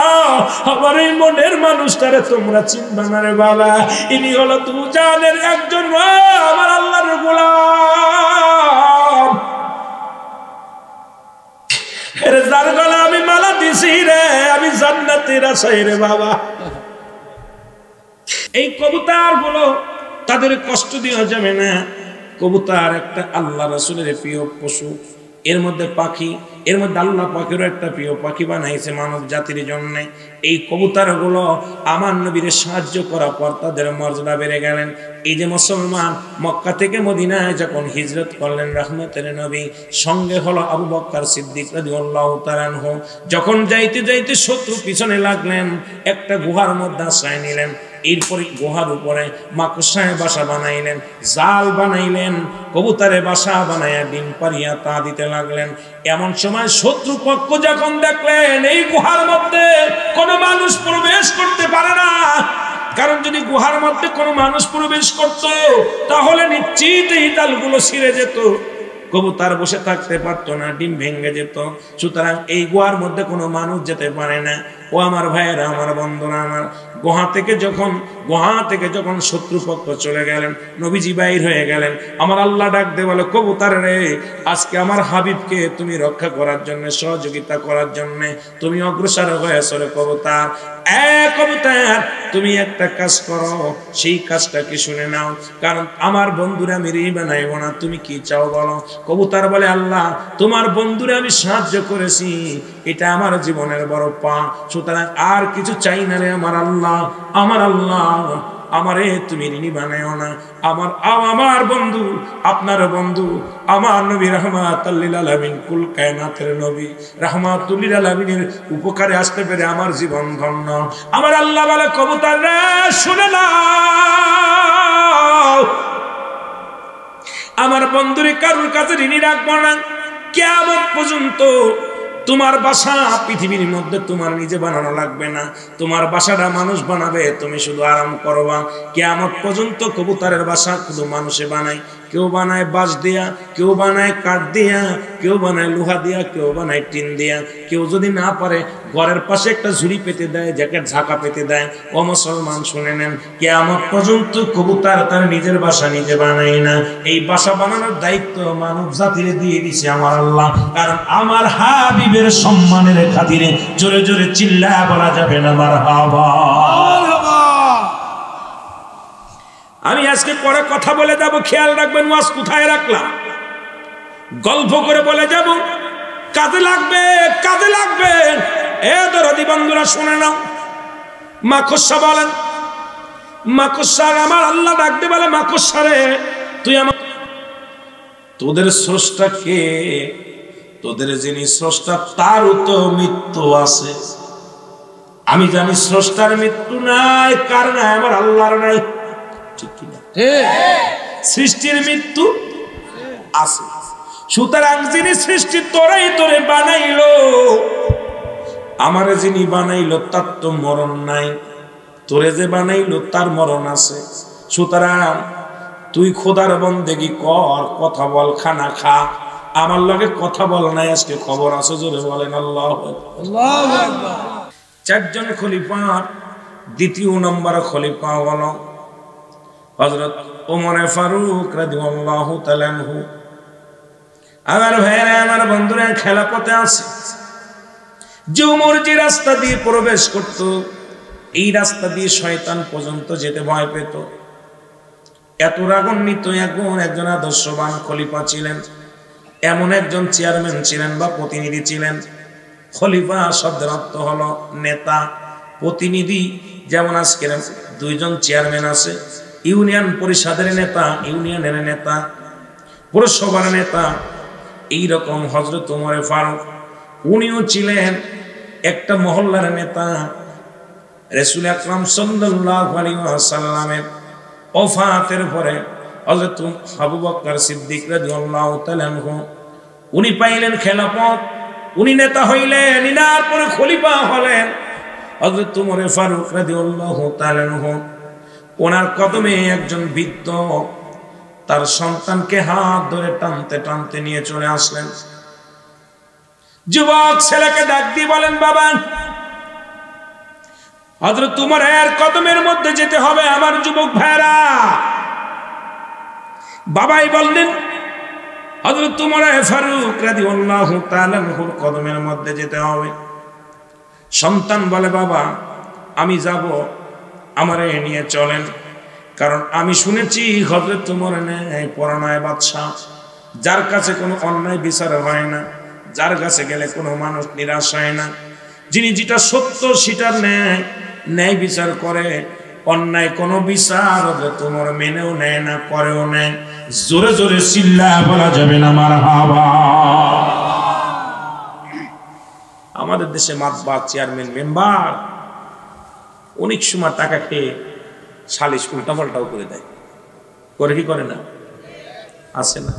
[SPEAKER 1] আমার এই মনের মানুষটারে তোমরা চিনবা না রে বাবা। ইনি হলো দুজানের একজন আমার আল্লাহর গোলাম, যার গলা আমি মালা দিছি রে, আমি জান্নাতের আশায় রে বাবা। এই কবুতর গুলো তাদের কষ্ট দেওয়া যাবে না। কবুতর একটা আল্লাহ রাসূলের প্রিয় পশু, এর মধ্যে পাখি, এর মধ্যে আল্লাহ পাখিরও একটা প্রিয় পাখি বানাইছে মানব জাতির জন্য। এই কবুতর গুলো আমার নবীর সাহায্য করার পর তাদের মর্যাদা বেড়ে গেলেন। এই যে মুসলমান মক্কা থেকে মদিনায় যখন হিজরত করলেন রহমতের নবী, সঙ্গে হলো আবু বকর সিদ্দিক রাদিয়াল্লাহু তাআলা আনহু। যখন যাইতে যাইতে শত্রু পিছনে লাগলেন, একটা গুহার মধ্যে আশ্রয় নিলেন। এরপরে গুহার উপরে মাকড়সায় বাসা বানাইলেন, জাল বানাইলেন, কবুতরে বাসা বানাইয়া ডিম পারিয়া তা দিতে লাগলেন। এমন সময় শত্রু পক্ষ যখন দেখলেন এই গুহার মধ্যে কোনো মানুষ প্রবেশ করতে পারে না, কারণ যদি গুহার মধ্যে কোনো মানুষ প্রবেশ করত তাহলে নিশ্চিত এই ডালগুলো ছিঁড়ে যেত, কবুতর বসে থাকতে পারতো না, ডিম ভেঙে যেত। সুতরাং এই গুহার মধ্যে কোনো মানুষ যেতে পারে না। ও আমার ভাইয়েরা, আমার বন্ধুরা, আমার গুহা থেকে যখন শত্রুপক্ষ চলে গেলেন, নবীজি বাইর হয়ে গেলেন, আমার আল্লাহ ডাক দে বলে, কবুতর রে, আজকে আমার হাবিবকে তুমি রক্ষা করার জন্য, সহযোগিতা করার জন্য তুমি অগ্রসর হয়েছ রে কবুতর। কবুতর, তুমি একটা কাজ করো, সেই কাজটা কি শুনে নাও, কারণ আমার বন্ধুরা আমি ঋণী বানাইব না, তুমি কি চাও বলো। কবুতর বলে, আল্লাহ তোমার বন্ধুরা আমি সাহায্য করেছি, এটা আমার জীবনের বড় পা, সুতরাং আর কিছু চাই না রে আমার আল্লাহ। আমার আল্লাহ, আমারে তুমি ঋণী বানাইও না। আমার বন্ধু, আপনার বন্ধু, আমার নবী রাহমাতুল লিল আলামিন, কুল কায়নাতের নবী রাহমাতুল লিল আলামিনের উপকারে আসতে পেরে আমার জীবন ধন্য। আমার আল্লাহ বলে, কবুতর রে শুনে নাও, আমার বন্ধুরে কারোর কাছে ঋণী রাখবো না। কিয়ামত পর্যন্ত তোমার বাসা পৃথিবীর মধ্যে তোমার নিজে বানানো লাগবে না, তোমার বাসাটা মানুষ বানাবে, তুমি শুধু আরাম করবা। কিয়ামত পর্যন্ত কবুতরের বাসা শুধু মানুষে বানায়, কেউ বানায় বাঁশ দিয়া, কেউ বানায় কাঠ দিয়া, কেউ বানায় লোহা দিয়া, কেউ বানায় টিন দিয়া, কেউ যদি না পারে ঘরের পাশে একটা ঝুড়ি পেতে দেয়, জ্যাকেট ঝাঁকা পেতে দেয়। ও মুসলমান শুনে নেন, কিয়ামত পর্যন্ত কবুতর তার নিজের বাসা নিজে বানায় না, এই বাসা বানানোর দায়িত্ব মানব জাতিরে দিয়ে দিছে আমার আল্লাহ। কারণ আমার হাবিবের সম্মানের খাতিরে জোরে জোরে চিল্লা বলা যাবে না মারহাবা। আমি আজকে পরে কথা বলে যাব, খেয়াল রাখবেন ওয়াজ কোথায় রাখলাম, গল্প করে বলে যাব, কাজে লাগবে, কাজে লাগবে। এ দরদি বন্ধুরা শুনে নাও, মাকড়সা বলেন, মাকড়সা আমার আল্লাহ ডাকতে বলে, মাকড়সা রে তুই আমার, তোদের স্রষ্টা কে? তোদের যিনি স্রষ্টা তারও তো মৃত্যু আছে। আমি জানি স্রষ্টার মৃত্যু নাই, কার নাই? আমার আল্লাহর নাই, ঠিক কিনা? সৃষ্টির মৃত্যু আছে। সুতরাং যিনি সৃষ্টি তোরাই তোরে বানাইলো, আমারে যিনি বানাইলো তার তো মরণ নাই। তোরে যে বানাইলো তার মরণ আছে, সুতরাং তুই খোদার বন্দেগি কর, কথা বল, খানা খা, আমার লগে কথা বল নাই, আজকে খবর আছে, জোরে বলেন আল্লাহু আকবার। চারজন খলিফার দ্বিতীয় নম্বর খলিফা হলো হযরত ওমর ফারুক রাদিয়াল্লাহু তাআলা আনহু। আমার ভাইরা, আমার বন্ধুরা, খেলাপথে আছে যে ওমর যে রাস্তা দিয়ে প্রবেশ করত, এই রাস্তা দিয়ে শয়তান পর্যন্ত যেতে ভয় পেত। এত রাগান্বিত একজন আদর্শবান খলিফা ছিলেন, এমন একজন চেয়ারম্যান ছিলেন বা প্রতিনিধি ছিলেন। খলিফা শব্দের অর্থ হলো নেতা, প্রতিনিধি। যেমন আজকের দুইজন চেয়ারম্যান আছে, ইউনিয়ন পরিষদের নেতা, ইউনিয়নের নেতা, পৌরসভার নেতা। এইরকম হযরত ওমর ফারুক উনিও ছিলেন একটা মহল্লার নেতা। রাসূল আকরাম সাল্লাল্লাহু আলাইহি ওয়াসাল্লামের ওফাতের পরে হযরত আবু বকর সিদ্দিক রাদিয়াল্লাহু তাআলা আনহু উনি পাইলেন খেলাফত, উনি নেতা হইলেন, ইনার পরে খলিফা হলেন হযরত ওমর ফারুক রাদিয়াল্লাহু তাআলা আনহু। ওনার কদমে একজন বৃদ্ধ তার সন্তানকে হাত ধরে টানতে টানতে নিয়ে চলে আসলেন। যুবক ছেলেকে ডাক দিয়ে বলেন, বাবা, হযরত ওমরের কদমের মধ্যে যেতে হবে আমার যুবক ভাইরা। বাবাই বললেন হযরত ওমর ফারুক রাদিয়াল্লাহু তাআলা আনহুর কদমের মধ্যে যেতে হবে। সন্তান বলে, বাবা আমি যাব, আমারে নিয়ে চলেন, কারণ আমি শুনেছি হযরত ওমর ন্যায় পরায়ণ বাদশা, যার কাছে কোনো অন্যায় বিচার হয় না, যার কাছে গেলে কোনো মানুষ নিরাশ হয় না, যিনি যেটা সত্য সেটার ন্যায় বিচার করে, অন্যায় কোনো বিচার হযরত ওমর মেনেও নেয় না, করেও নেয়। জোরে জোরে চিল্লায়া বলা যাবে না মারহাবা। আমাদের দেশে মাতবার চেয়ারম্যান মেম্বার অনেক সময় টাকা খেয়ে সালিশ উল্টাপাল্টাও করে দেয়, করে কি করে না? আছে না?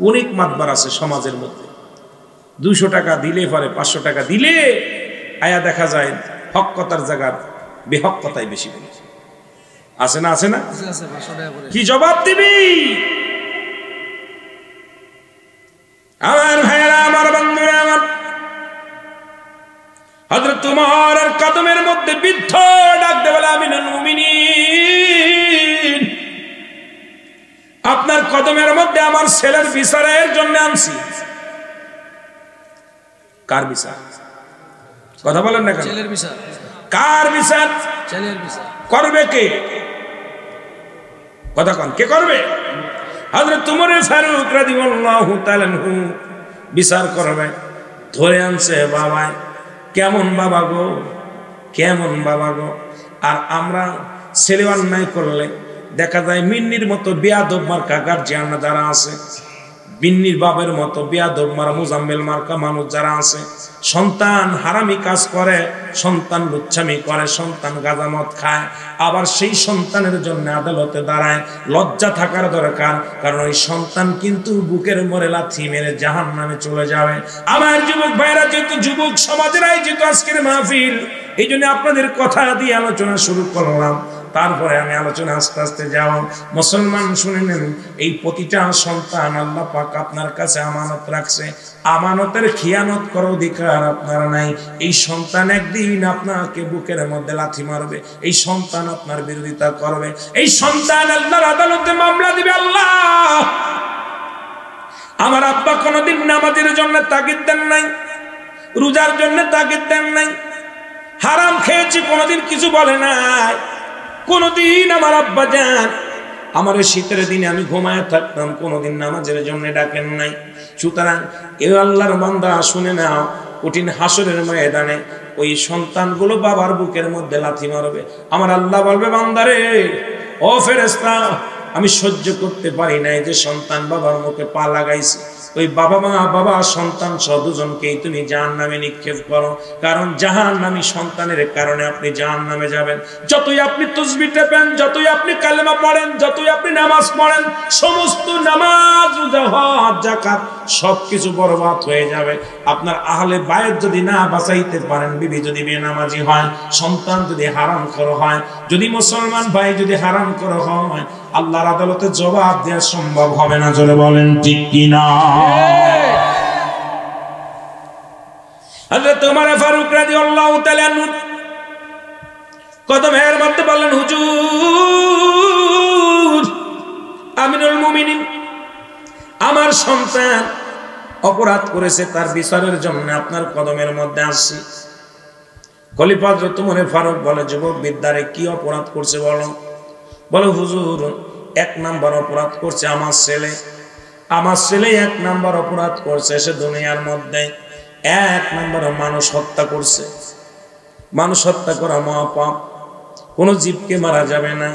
[SPEAKER 1] অনেক মাতবার আছে সমাজের মধ্যে। 200 টাকা দিলে পরে 500 টাকা দিলে আয়া দেখা যায় হক কথার জায়গার বেহক কথাই বেশি বলে। আছে না? আছে না? কি জবাব দিবি? আমার ভাইয়েরা, আমার বন্ধুরা, আমার হযরত ওমরের কদমের মধ্যে বৃদ্ধ ডাক দে বলে, আমিনুল মুমিনিন, আপনার কদমের মধ্যে আমার ছেলের বিচারের জন্য আনছি। কার বিচার? কথা বলেন না কেন?
[SPEAKER 2] ছেলের বিচার।
[SPEAKER 1] কার বিচার?
[SPEAKER 2] ছেলের বিচার
[SPEAKER 1] করবে কে? কথা কন, কে করবে? হযরত ওমর ফারুক রাদিয়াল্লাহু তাআলা আনহু বিচার করবে। ধরে আনছে বাবা, কেমন বাবা গো, কেমন বাবা গো। আর আমরা ছেলে অন্যায় করলে দেখা যায় মিন্নির মতো বেয়াদব মার্কা গার্জিয়ান যারা আছে, বিন্নির বাবের মতো বেয়াদব মারা মুজাম্মেল মার্কা মানুষ যারা আছে, সন্তান হারামি কাজ করে, সন্তান লুচ্ছামি করে, সন্তান গাঁজামদ খায়, আবার সেই সন্তানের জন্য আদালতে দাঁড়ায়। লজ্জা থাকার দরকার, কারণ ওই সন্তান কিন্তু বুকের মরে লাথি মেরে জাহান্নামে চলে যাবে। আমার যুবক ভাইরা, যেহেতু যুবক সমাজের আয়োজিত আজকের মাহফিল, এই জন্য আপনাদের কথা দিয়ে আলোচনা শুরু করলাম। তারপরে আমি আলোচনা আস্তে আস্তে যাব। মুসলমান শুনে নেন, এই প্রতিটা সন্তান আল্লাহ পাক আপনার কাছে আমানত রাখছে। আমানতের খিয়ানত করার অধিকার আপনার নাই। এই সন্তান একদিন আপনাকে বুকের মধ্যে লাথি মারবে, এই সন্তান আপনার বিরোধিতা করবে, এই সন্তান আল্লাহর আদালতে মামলা দিবে। আল্লাহ, আমার আব্বা কোনোদিন নামাজের জন্য তাগিদ দেন নাই, রোজার জন্য তাগিদ দেন নাই, হারাম খেয়েছি কোনোদিন কিছু বলে নাই। কোনদিন আমার আব্বা যান আমার শীতের দিনে আমি ঘুমায় থাকতাম, কোনদিন নামাজের জন্য ডাকেন নাই। সুতরাং এ আল্লাহর বান্দা শুনে নাও, কঠিন হাসরের ময়দানে ওই সন্তানগুলো বাবার বুকের মধ্যে লাথি মারবে। আমার আল্লাহ বলবে, বান্দারে, ও ফেরেশতা, আমি সহ্য করতে পারি নাই যে সন্তান বাবার মুখে পা লাগাইছে, ওই বাবা মা বাবা সন্তান সহ দুজনকেই তুমি জাহান্নামে নিক্ষেপ করো, কারণ জাহান্নামী সন্তানের কারণে আপনি জাহান্নামে যাবেন। যতই আপনি তাসবিহ টেপেন, যতই আপনি কালেমা পড়েন, যতই আপনি নামাজ পড়েন, সমস্ত নামাজ রোজা হজ যাকাত সবকিছু বরবাদ হয়ে যাবে। আপনার আহলে বায়ত যদি না বাঁচাইতে পারেন, বিবি যদি বেনামাজি হয়, সন্তান যদি হারাম করা হয়, যদি মুসলমান ভাই যদি হারাম করা হয়, আল্লাহর আদালতে জবাব দেওয়া সম্ভব হবে না। জোরে বলেন ঠিক কিনা? হযরত ওমর ফারুক রাদিয়াল্লাহু তাআলা কদমের মধ্যে বললেন, হুজুর আমিনুল মুমিনিন, আমার সন্তান অপরাধ করেছে, তার বিচারের জন্য আপনার কদমের মধ্যে আসছি। খলিফা হযরত ওমর ফারুক বলে, যুবক বিদ্যারে কি অপরাধ করছে বলো? বলে, হুজুর 1 নাম্বার অপরাধ করছে আমার ছেলে। আমার ছেলে 1 নাম্বার অপরাধ করছে, সে দুনিয়ার মধ্যে 1 নাম্বার মানুষ হত্যা করছে। মানুষ হত্যা করা মহাপাপ। কোনো জীবকে মারা যাবে না,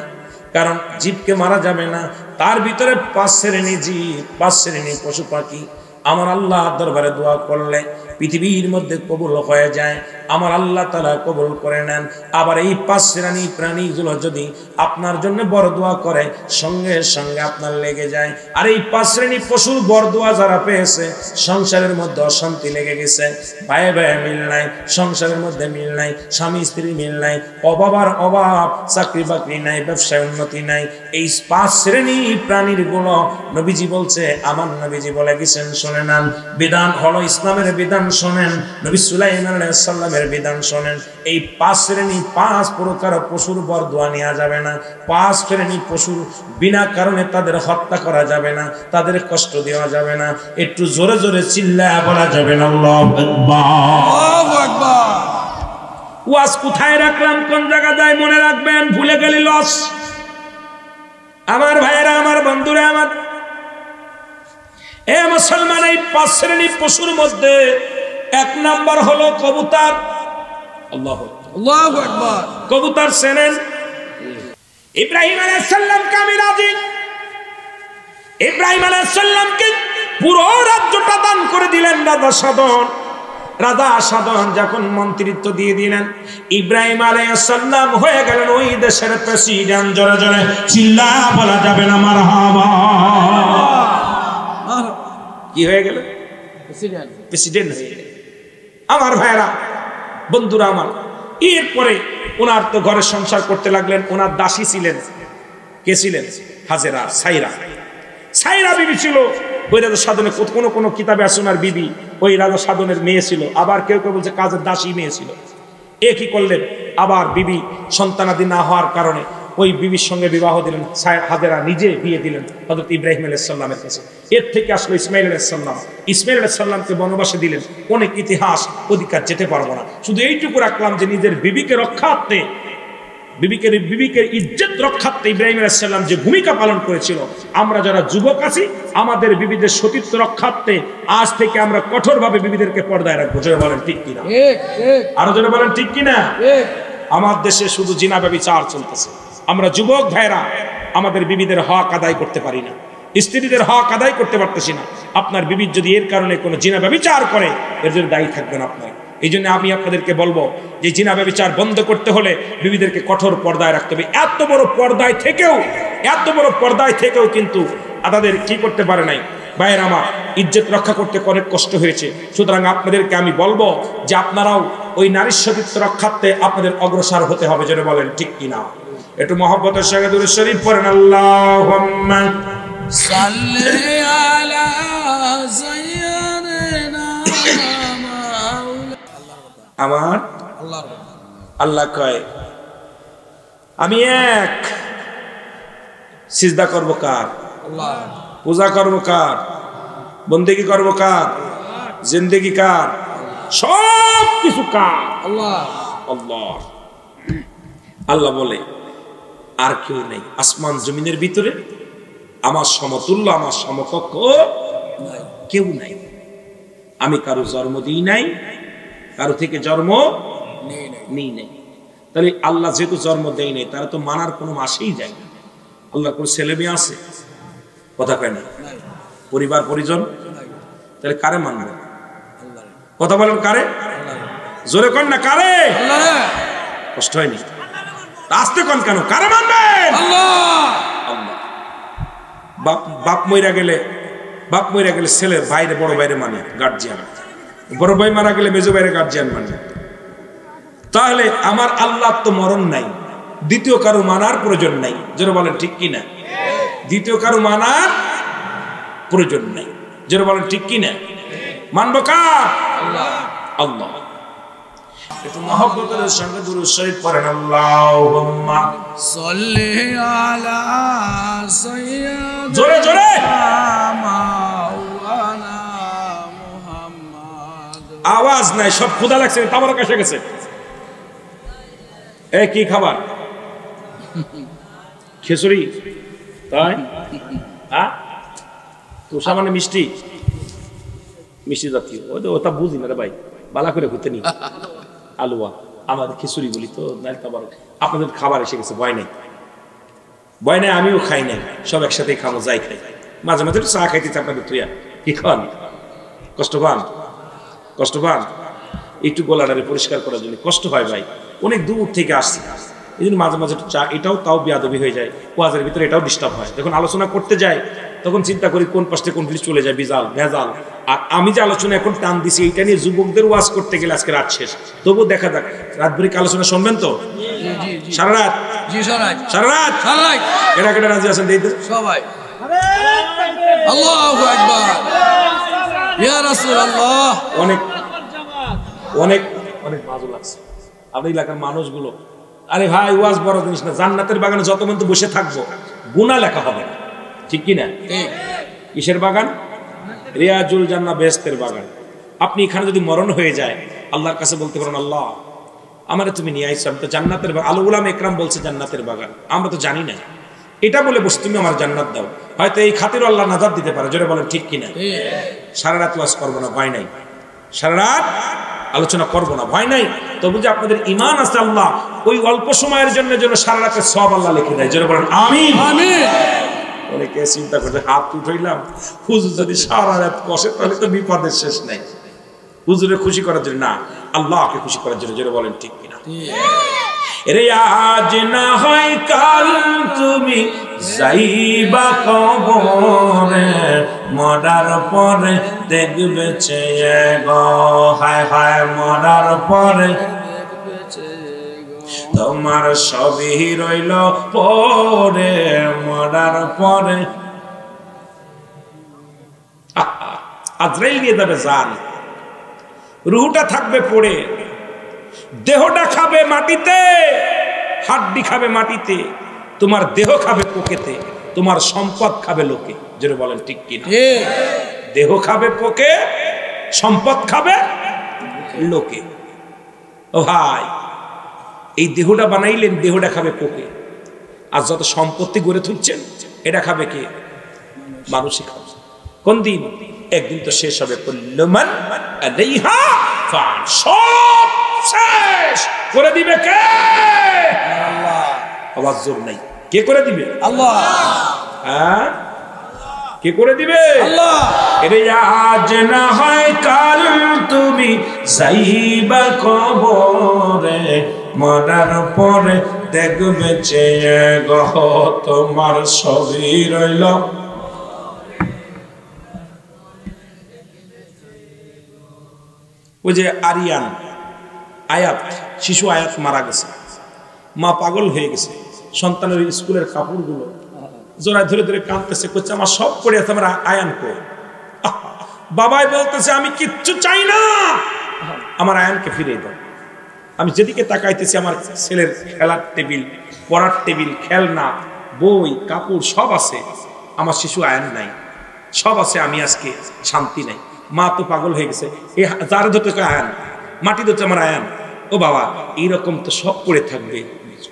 [SPEAKER 1] কারণ জীবকে মারা যাবে না, তার ভিতরে 5 শ্রেণী জীব, 5 শ্রেণী পশু পাখি আমার আল্লাহ দরবারে দোয়া করলে পৃথিবীর মধ্যে কবুল হয়ে যায়, আমার আল্লাহ তাআলা কবুল করে নেন। আবার এই 5 শ্রেণী প্রাণীগুলো যদি আপনার জন্য বড় দোয়া করে, সঙ্গে সঙ্গে আপনার লেগে যায়। আর এই 5 শ্রেণী পশুর বড় দোয়া যারা পেয়েছে, সংসারের মধ্যে অশান্তি লেগে গেছে, ভাইয়ে ভাইয়ে মিল নাই, সংসারের মধ্যে মিল নাই, স্বামী স্ত্রী মিল নাই, অভাব আর অভাব, চাকরি বাকরি নাই, ব্যবসায় উন্নতি নাই, এই 5 শ্রেণী প্রাণীর গুলো নবীজি বলছে, আমার নবীজি বলে গেছেন, শুনে নেন। বিধান হলো ইসলামের বিধান শোনেন, নবী সুলাইমান আলাইহিস সালামের বিধান শোনেন। এই 5 শ্রেণী 5 প্রকার পশুর বর দোয়া নেওয়া যাবে না। 5 শ্রেণী পশুর বিনা কারণে তাদের হত্যা করা যাবে না, তাদের কষ্ট দেওয়া যাবে না। একটু জোরে জোরে চিল্লায়া বলা যাবে না আল্লাহু আকবার।
[SPEAKER 2] আল্লাহু আকবার।
[SPEAKER 1] ওয়াজ কোথায় রাখলাম, কোন জায়গা যায় মনে রাখবেন, ভুলে গেলে লস। আমার ভাইয়েরা, আমার বন্ধুরা, আমার এ মুসলমান, এই 5 শ্রেণী পশুর মধ্যে 1 নাম্বার হলো কবুতর। আল্লাহু
[SPEAKER 2] আকবার।
[SPEAKER 1] কবুতর চেনেন? ইব্রাহিম আলাইহিস সালামকে আমি রাজি, ইব্রাহিম আলাইহিস সালামকে পুরো রাজ্যটা দান করে দিলেন রাজা সাধন। রাজা সাধন যখন মন্ত্রিত্ব দিয়ে দিলেন, ইব্রাহিম আলাইহিস সালাম হয়ে গেলেন ওই দেশের প্রেসিডেন্ট। জোরে জোরে চিল্লা বলা যাবে না মারহাবা। কি হয়ে গেল? প্রেসিডেন্ট হয়ে গেল। আমার ভাইরা, বন্ধুরা আমার, এরপরে ওনার তো ঘরে সংসার করতে লাগলেন। ওনার দাসী ছিলেন, কে ছিলেন? হাজেরা, সাইরা। সাইরা বিবি ছিল ওই রাজা সাধনের। কোনো কোনো কিতাবে আছে ওনার বিবি ওই রাজা সাধনের মেয়ে ছিল, আবার কেউ কেউ বলছে কাজের দাসী মেয়ে ছিল। এ কি করলেন, আবার বিবি সন্তানাদি না হওয়ার কারণে ওই বিবির সঙ্গে বিবাহ দিলেন। হাজেরা নিজে বিয়ে দিলেন হযরত ইব্রাহিম আলাইহিস সালামের কাছে। এর থেকে আসলো ইসমাইল আলাইহিস সালাম। ইসমাইল আলাইহিস সালামকে বনবাসে দিলেন। অনেক ইতিহাস অধিকার যেতে পারবো না, শুধু এইটুকু রাখলাম যে নিজের বিবিকে রক্ষার্থে, বিবিকে ইজ্জত রক্ষার্থে ইব্রাহিম আলাইহিস সালাম যে ভূমিকা পালন করেছিল, আমরা যারা যুবক আছি আমাদের বিবিদের সতীত্ব রক্ষার্থে আজ থেকে আমরা কঠোরভাবে বিবিদেরকে পর্দায় রাখবো। জোরে বলেন ঠিক কিনা? আরো জোরে বলেন ঠিক কিনা? আমার দেশে শুধু জিনা ব্যভিচার চলতেছে। আমরা যুবক ভাইরা আমাদের বিবিদের হক আদায় করতে পারি না, স্ত্রীদের হক আদায় করতে পারতেছি না। আপনার বিবি যদি এর কারণে কোনো জিনা ব্যভিচার করে, এর জন্য দায়ী থাকবেন আপনার। এই জন্য আমি আপনাদেরকে বলবো যে জিনা ব্যভিচার বন্ধ করতে হলে বিবিদেরকে কঠোর পর্দায় রাখতে হবে। এত বড় পর্দায় থেকেও কিন্তু তাদের কি করতে পারে নাই। ভাইয়ের আমার, ইজ্জত রক্ষা করতে অনেক কষ্ট হয়েছে। সুতরাং আপনাদেরকে আমি বলবো যে আপনারাও ওই নারীর সতীত্ব রক্ষার্থে আপনাদের অগ্রসর হতে হবে। যেন বলেন ঠিক কিনা? একটু মহব্বতের সঙ্গে দুরূদ শরীফ পড়েন। আল্লাহুম্মা সাল্লি আলা সাইয়্যিদিনা আমার আল্লাহ কয়, আমি এক। সিজদা করবো কার? আল্লাহ। পূজা করবো কার? বন্দেগী করবো কার? জিন্দেগি কার? সব কিছু কার? আল্লাহ। আল্লাহ। আল্লাহ বলে আর কেউ নেই আসমান জমিনের ভিতরে আমার সমতুল্য, আমার সমকক্ষ কেউ নাই। আমি কারো জন্ম দিই নাই, কারো থেকে জন্ম নেই নাই। তাহলে আল্লাহ যেহেতু জন্ম দেয় নাই, তারা তো মানার কোনো মাসেই যায় না। আল্লাহর কোনো ছেলে মেয়ে আছে? কথা কয় না। পরিবার পরিজন তাহলে কারে মানবে? কথা বলেন কারে? জোরে কন না কারে? কষ্ট হয়নি? আসতে কন কেন? কারে মানবেন? বাপ মইরা গেলে ছেলের বাইরে বড় বাইরে মানে গার্জিয়ান, বড় ভাই মারা গেলে মেজো বাইরে গার্জিয়ান মানে। তাহলে আমার আল্লাহ তো মরণ নাই, দ্বিতীয় কারো মানার প্রয়োজন নাই। যেন বলেন ঠিক কিনা? দ্বিতীয় কারো মানার প্রয়োজন নাই। যেন বলেন ঠিক কিনা? মানবো কার? আল্লাহ। একটু মহব্বতের সঙ্গে দুরূদ শরীফ পড়েন। আল্লাহুম্মা
[SPEAKER 2] সাল্লি আলা সাইয়্যিদিনা
[SPEAKER 1] জোরে জোরে
[SPEAKER 2] মাওলানা মুহাম্মদ।
[SPEAKER 1] আওয়াজ নাই, সব ক্ষুধা লাগছে, তাবারক এসে গেছে। এ কি খাবার? খিচুড়ি? তাই তো সামান্য মিষ্টি জাতীয় ওটা বুঝি না রে ভাই, বালা করে হইতে নি আলুয়া আমাদের খিচুড়ি বলি তো, নাইলে তাবারক। আপনাদের খাবার এসে গেছে, ভয় নাই, আমিও খাই নাই, সব একসাথে খাবো, যাই খাই। মাঝে মাঝে একটু চা খাইতেছি আপনাদের তুইয়া, কি খান? কষ্ট পান একটু গলাটারে পরিষ্কার করার জন্য কষ্ট হয় ভাই, অনেক দূর থেকে আসছি, এই জন্য মাঝে মাঝে একটু চা, এটাও তাও বেয়াদবি হয়ে যায়, ওয়াজের ভিতরে এটাও ডিস্টার্ব হয়। যখন আলোচনা করতে যাই তখন চিন্তা করি কোন পাশে কোন ফিলিস চলে যায়, ভেজাল। আর আমি যে আলোচনা এখন টান দিছি এইটা নিয়ে যুবকদের ওয়াজ করতে গেলে আজকে রাত শেষ, তবু দেখা যাক রাত ভরি আলোচনা শুনবেন তো? সারা রাত? সারা রাত কেটা রাজি আছেন?
[SPEAKER 2] সবাই আল্লাহু আকবার, ইয়া রাসূলুল্লাহ।
[SPEAKER 1] অনেক অনেক অনেক ভালো লাগছে আপনার এলাকার মানুষগুলো। আরে ভাই, ওয়াজ বড় জিনিস না, জান্নাতের বাগানে যত পর্যন্ত বসে থাকবো গুনাহ লেখা হবে না, ঠিক কি না? কিসের বাগান? রিয়াজুল জান্নাহ, বেহেশতের বাগান। আপনি এখানে যদি মরণ হয়ে যায়, আল্লাহর কাছে বলতে পারেন, আল্লাহ আমারে তুমি নিয়ে আইছো, আমি তো জান্নাতের বাগান, আল উলামা ইকরাম বলছে জান্নাতের বাগান, আমরা তো জানি না, এটা বলে বসে তুমি আমার জান্নাত দাও। হয়তো এই খাতির আল্লাহ নাজাত দিতে পারে, জোরে বলেন ঠিক কিনা? সারা রাত ওয়াজ করবো না, ভয় নাই, সারা রাত আলোচনা করবো না, ভয় নাই। তবু যে আপনাদের ঈমান আছে, আল্লাহ ওই অল্প সময়ের জন্য যেন সারা রাতের সওয়াব আল্লাহ লিখে দেয়, জোরে বলেন আমিন। অনেকে চিন্তা করছে হাত উঠাইলাম, হুজুর যদি সারা রাত কষে তাহলে তো বিপদের শেষ নাই। হুজুরে খুশি করার জন্য না, আল্লাহকে খুশি করার জন্য, জোরে বলেন ঠিক কিনা? রে আজ না হয় কাল তুমি যাইবা কবরে, মরার পরে দেখবে চেয়ে গো, হায় হায় মরার পরে তোমার সবই রইল পরে, মরার পরে আজরাইল নিয়ে যাবে জান, রুহটা থাকবে পড়ে, দেহটা খাবে মাটিতে, হাড্ডি খাবে মাটিতে, তোমার দেহ খাবে পোকেতে, তোমার সম্পদ খাবে লোকে, যেটা বলেন ঠিক কিনা? দেহ খাবে পোকে, সম্পদ খাবে লোকে। ও ভাই, এই দেহটা বানাইলেন, দেহটা খাবে পোকে, আর যত সম্পত্তি গড়ে তুলছেন এটা খাবে কে? মানুষই খাবে। কোন দিন? একদিন তো শেষ হবে, কুল্লুমান আলাইহা ফান, সব শেষ করে দিবে কে? আল্লাহ। আওয়াজ জোর নাই, কে করে দিবে? আল্লাহ। হ্যাঁ, কে করে দিবে? আল্লাহ। এরে আজ না হয় কাল তুমি যাইবা কবরে, মরার পরে দেখবে চেয়ে গো, তোমার সবই রইল। ওই যে আরিয়ান আয়াত, শিশু আয়াত মারা গেছে, মা পাগল হয়ে গেছে, সন্তানের স্কুলের কাপড়গুলো জোড়ায় ধরে ধরে কাঁদতেছে, করছে আমার সব পড়ে আছে, আমার আয়ান কো। বাবাই বলতেছে আমি কিচ্ছু চাই না, আমার আয়ানকে ফিরে দাও। আমি যেদিকে তাকাইতেছি আমার ছেলের খেলার টেবিল, পড়ার টেবিল, খেলনা, বই, কাপড় সব আছে, আমার শিশু আয়ান নাই, সব আছে, আমি আজকে শান্তি নাই। মা তো পাগল হয়ে গেছে, এই যার ধরতে আয়ান, মাটি ধরতে আমার আয়ান। ও বাবা, এইরকম তো সব পড়ে থাকবে,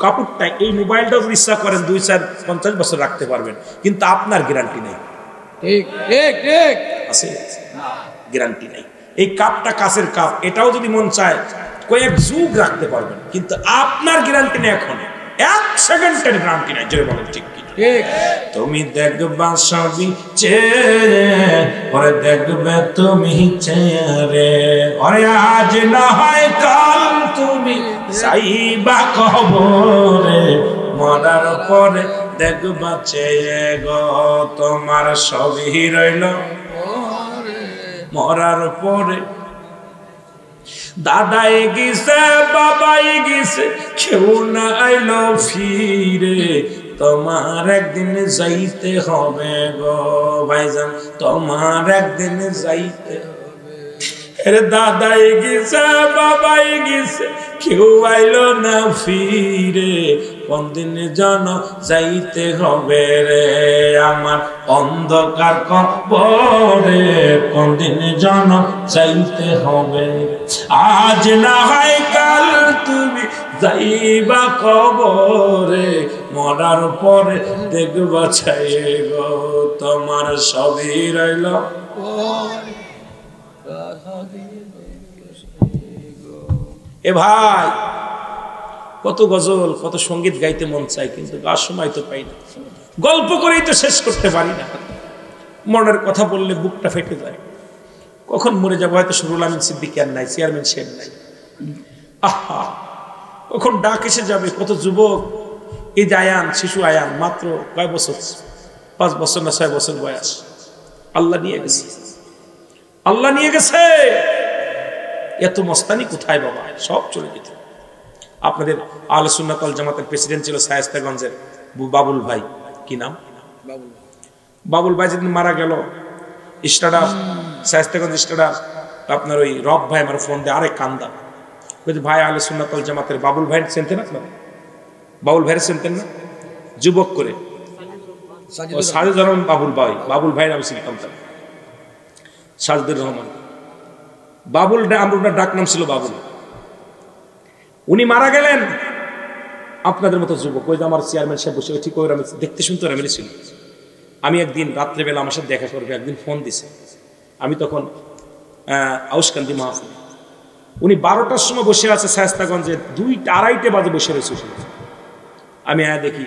[SPEAKER 1] কাপড়টা, এই মোবাইলটাও যদি ইচ্ছা করেন 2-4-50 বছর রাখতে পারবেন, কিন্তু আপনার গ্যারান্টি নেই, আছে গ্যারান্টি নেই। এই কাপটা কাঁচের কাপ, এটাও যদি মন চায় কয়েক যুগ রাখতে পারবেন, কিন্তু আপনার গ্যারান্টি নেই, এখন 1 সেকেন্ডের গ্যারান্টি নেই, জোরে বলেন ঠিক কিনা?
[SPEAKER 2] ঠিক
[SPEAKER 1] তুমি দেখবা সবই চেয়ে পরে দেখবে তুমি চেয়ে ওরে আজ না হয় কাল তুমি যাইবা কবরে মরার পরে দেখবা চেয়ে গো তোমার সবই রইল মরার পরে দাদাই গেছে বাবাই গেছে কেউ না আইলো ফিরে তোমার একদিন যাইতে হবে গো ভাইজান তোমার একদিন যাইতে হবে দাদাই গেছে বাবাই গেছে কেউ আইলো না ফিরে কোনদিন যেন যাইতে হবে রে আমার অন্ধকার কবরে কোনদিন যেন যাইতে হবে আজ না হয় কাল তুমি যাইবা কবরে মরার পরে দেখবা চাইয়ে গো তোমার সবই রইল এ ভাই কত গজল কত সঙ্গীত গাইতে মন চাই কিন্তু গাওয়ার সময় তো পাই না গল্প করেই তো শেষ করতে পারি না মনের কথা বললে বুকটা ফেটে যায় কখন মরে যাবো হয়তো সুরুল আমিন সিদ্দিকী আর নাই চেয়ারম্যান সাহেব নাই আহা কখন ডাক এসে যাবে কত যুবক এই যে আয়ান শিশু আয়ান মাত্র কয় বছর 5 বছর না 6 বছর বয়স আল্লাহ নিয়ে গেছে আল্লাহ নিয়ে গেছে এত মস্তানি কোথায় বাবা সব চলে যেত আপনাদের আহলে সুন্নাত ওয়াল জামাতের প্রেসিডেন্ট ছিল শায়েস্তাগঞ্জের বাবুল ভাই কি নাম বাবুল ভাই যেদিন মারা গেল স্টাডার শায়েস্তাগঞ্জ স্টাডার আপনার ওই রব ভাই আমার ফোন দিয়ে আরেক কান্দা বলছে ভাই আহলে সুন্নাত ওয়াল জামাতের বাবুল ভাই চিনতেন আপনারা বাবুল ভাইয়ের চিনতেন না যুবক করে সাজিদুর রহমান বাবুল ভাই নামে চিনতাম তার সাজিদুর রহমান বাবুল আমরা ডাক নাম ছিল বাবুল উনি মারা গেলেন আপনাদের মতো যুবক ওই যে আমার চেয়ারম্যান সাহেব বসে ঠিক ওই দেখতে শুনতে রামেলি ছিল আমি একদিন রাত্রেবেলা আমার সাথে দেখা করবে একদিন ফোন দিছে আমি তখন আউসকান্দি মাহফিল উনি 12টার সময় বসে আছে শায়েস্তাগঞ্জে 2টা 2:30 বাজে বসে রয়েছে আমি দেখি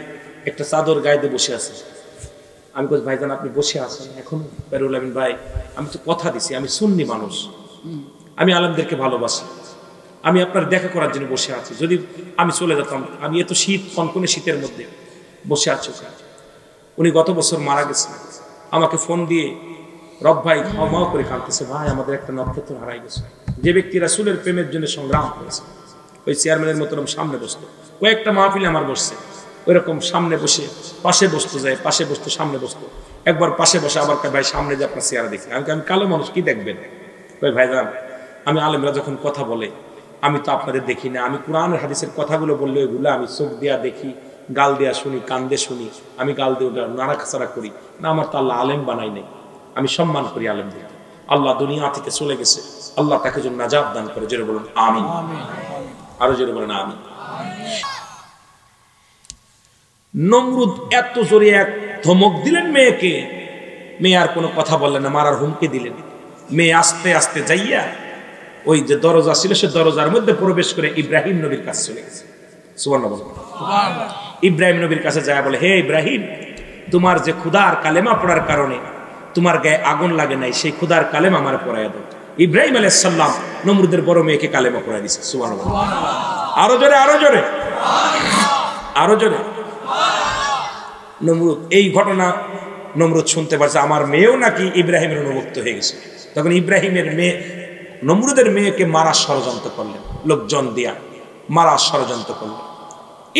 [SPEAKER 1] একটা চাদর গায়ে দিয়ে বসে আছে আমি বলছি ভাইজান আপনি বসে আছেন এখন বেরুল আমিন ভাই আমি তো কথা দিছি আমি সুন্নি মানুষ আমি আলেমদেরকে ভালোবাসি আমি আপনার দেখা করার জন্য বসে আছি যদি আমি চলে যেতাম আমি এত শীত কনকনে শীতের মধ্যে বসে আছি উনি গত বছর মারা গেছেন আমাকে ফোন দিয়ে রব ভাই ক্ষমা করে কাঁদতেছে ভাই আমাদের একটা নক্ষত্র হারাই গেছে যে ব্যক্তি রাসূলের প্রেমের জন্য সংগ্রাম করেছে ওই চেয়ারম্যানের মতো সামনে বসতো কয়েকটা মাহফিলে আমার বসছে ওইরকম সামনে বসে পাশে বসতে যায় পাশে বসতে সামনে বসতো একবার পাশে বসে আবার ভাই সামনে যে আপনার চেহারা দেখি আমি কালো মানুষ কি দেখবেন ওই ভাইজান আমি আলেমরা যখন কথা বলে আমি তো আপনাদের দেখি না আমি কোরআন হাদিসের কথাগুলো বললে ওইগুলো আমি চোখ দিয়া দেখি গাল দেয়া শুনি কান দিয়ে শুনি আমি গাল দিয়ে নাড়াখাচাড়া করি না আমার তো আল্লাহ আলেম বানাই নাই আমি সম্মান করি আলেমদের আল্লাহ দুনিয়া থেকে চলে গেছে আল্লাহ তাকে যেন নাজাত দান করে জোরে বলুন আমিন আরো জোরে বলুন আমিন নমরুদ এত জোরে এক ধমক দিলেন মেয়েকে মেয়ে আর কোনো কথা বললেন না মারার হুমকি দিলেন মেয়ে আস্তে আস্তে যাইয়া ওই যে দরজা ছিল সে দরজার মধ্যে প্রবেশ করে ইব্রাহিম নবীর কাছে চলে গেছে সুবহানাল্লাহ ইব্রাহিম নবীর কাছে যায় বলে হে ইব্রাহিম তোমার যে খুদার কালেমা পড়ার কারণে তোমার গায়ে আগুন লাগে নাই সেই খুদার কালেমা আমার পড়ায় দাও ইব্রাহিম আলাইহিস সালাম নমরুদের বড় মেয়েকে কালেমা পড়ায় দিয়েছে সুবহানাল্লাহ আরো জোরে আরো জোরে আরো জোরে নমরুদ এই ঘটনা নমরুদ শুনতে পারছে আমার মেয়েও নাকি ইব্রাহিমের অনুভুক্ত হয়ে গেছে তখন ইব্রাহিমের মেয়ে নমরুদের মেয়েকে মারা ষড়যন্ত্র করলেন লোকজন দিয়া মারা ষড়যন্ত্র করলেন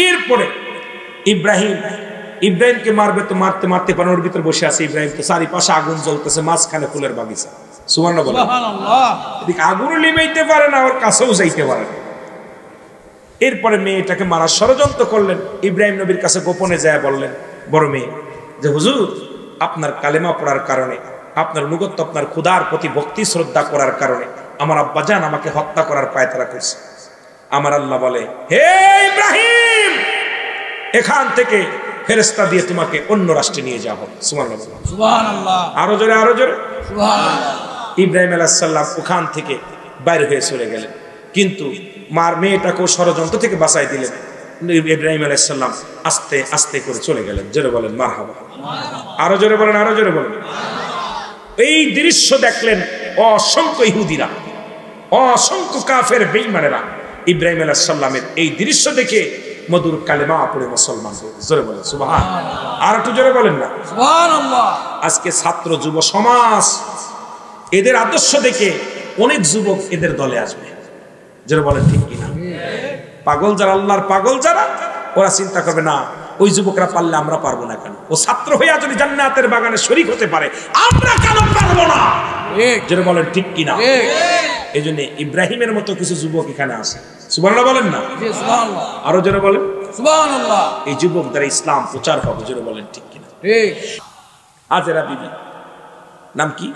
[SPEAKER 1] এরপরে ইব্রাহিমকে মারবে তো মারতে মারতে পানোর ভিতর বসে আছে ইব্রাহিম তো চারিপাশে আগুন জ্বলতেছে মাঝখানে ফুলের বাগিচা সুবহানাল্লাহ এদিকে আগুন লিমাইতে পারে না ওর কাছেও যাইতে পারে না এরপরে মেয়েটাকে মারার ষড়যন্ত্র করলেন ইব্রাহিম নবীর কাছে গোপনে যায় বললেন বড় মেয়ে যে হুজুর আপনার কালেমা পড়ার কারণে আপনার অনুগত্য আপনার খুদার প্রতি ভক্তি শ্রদ্ধা করার কারণে আমার আব্বাজান আমাকে হত্যা করার পায়তারা করছে আমার আল্লাহ বলে হে ইব্রাহিম এখান থেকে ফেরেশতা দিয়ে তোমাকে অন্য রাষ্ট্রে নিয়ে যাওয়া হবে সুবহানাল্লাহ সুবহানাল্লাহ আরো জোরে সুবহানাল্লাহ ইব্রাহিম আলাইহিস সালাম ওখান থেকে বাইরে হয়ে চলে গেলেন কিন্তু মার মেয়েটাকে ষড়যন্ত্র থেকে বাঁচাই দিলেন ইব্রাহিম আলাইহিস সালাম আস্তে আস্তে করে চলে গেলেন। জোরে বলেন মারহাবা। আরো জোরে বলেন, আরো জোরে বলেন। এই দৃশ্য দেখলেন অসংখ্য ইহুদিরা, অসংখ্য কাফের বেঈমানেরা। ইব্রাহিম আলাইহিস সালামের এই দৃশ্য দেখে মধুর কালেমা পড়ে মুসলমান হয়েছে। জোরে বলেন সুবহানাল্লাহ। আর একটু জোরে বলেন না
[SPEAKER 2] সুবহানাল্লাহ।
[SPEAKER 1] আজকে ছাত্র যুব সমাজ এদের আদর্শ দেখে অনেক যুবক এদের দলে আসবে। জোরে বলেন ঠিক কিনা? পাগল যারা, আল্লাহর পাগল যারা, ওরা চিন্তা করবে না ওই যুবকরা পারলে আমরা পারবো না কেন? ও ছাত্র হইয়া যদি জান্নাতের বাগানে শরীক হতে পারে, আমরা কেন পারবো না? জোরে বলেন ঠিক কিনা? এই জন্য ইব্রাহিমের মতো কিছু যুবক এখানে আছে। সুবহানাল্লাহ বলেন না? আরো জোরে বলেন
[SPEAKER 2] সুবহানাল্লাহ।
[SPEAKER 1] এই যুবক দ্বারা ইসলাম প্রচার হবে। জোরে বলেন ঠিক কিনা? হাজেরা বিবি নাম কি?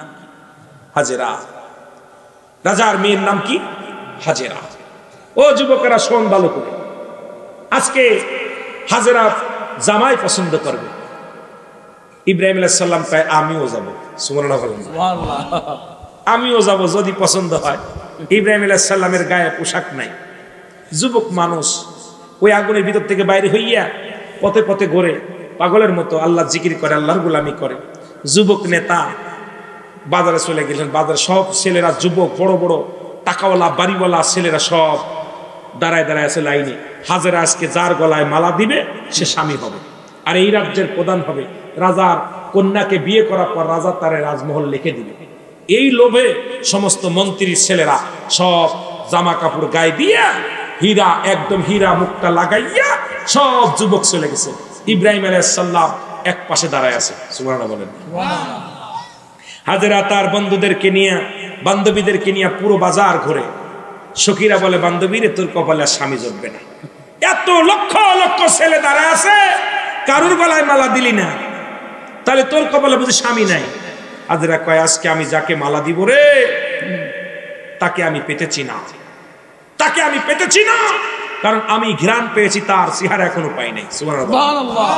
[SPEAKER 1] হাজেরা। রাজার মেয়ের নাম কি? হাজেরা। ও যুবকেরা শোন ভালো করে, আজকে হাজেরা জামাই পছন্দ করবে। ইব্রাহিম আলাইহিস সালাম কয় আমিও যাব। সুবহানাল্লাহ বলেন। আমিও যাব যদি পছন্দ হয়। ইব্রাহিম আলাইহিস সালামের গায়ে পোশাক নাই, যুবক মানুষ ওই আগুনের ভিতর থেকে বাইরে হইয়া পথে পথে ঘোরে, পাগলের মতো আল্লাহ জিকির করে, আল্লাহর গোলামি করে। যুবক নেতা বাজারে চলে গেলেন। বাজারে সব ছেলেরা, যুবক, বড় বড় টাকাওয়ালা বাড়িওয়ালা ছেলেরা সব দাঁড়ায় দাঁড়ায় আছে লাইনে। হাজেরা আজকে যার গলায় মালা দিবে সে স্বামী হবে, আর এই রাজ্যের প্রধান হবে। রাজার কন্যাকে বিয়ে করার পর রাজা তারে রাজমহল লিখে দিবে। এই লোভে সমস্ত মন্ত্রীর ছেলেরা সব জামা কাপড় গায়ে দিয়া, হীরা, একদম হীরা মুক্তা লাগাইয়া সব যুবক চলে গেছে। ইব্রাহিম আলাইহিস সালাম এক পাশে দাঁড়ায় আছে। সুবহানাল্লাহ বলেন। হাজেরা তার বন্ধুদেরকে নিয়ে, বান্ধবীদেরকে নিয়ে পুরো বাজার ঘুরে। সখীরা বলে, বান্ধবীরে তোর কপালে স্বামী জুটবে না, এত লক্ষ লক্ষ ছেলে দাঁড়ায় আছে, কারুর গলায় মালা দিলি না, তাহলে তোর কপালে বুঝি স্বামী নাই? হাজেরা কয়, আজকে আমি যাকে মালা দিব রে, তাকে আমি পেতেছি না, তাকে আমি পেতেছি না, কারণ আমি ঘ্রাণ পেয়েছি, তার চেহারা এখনো পাই নাই। সুবহানাল্লাহ।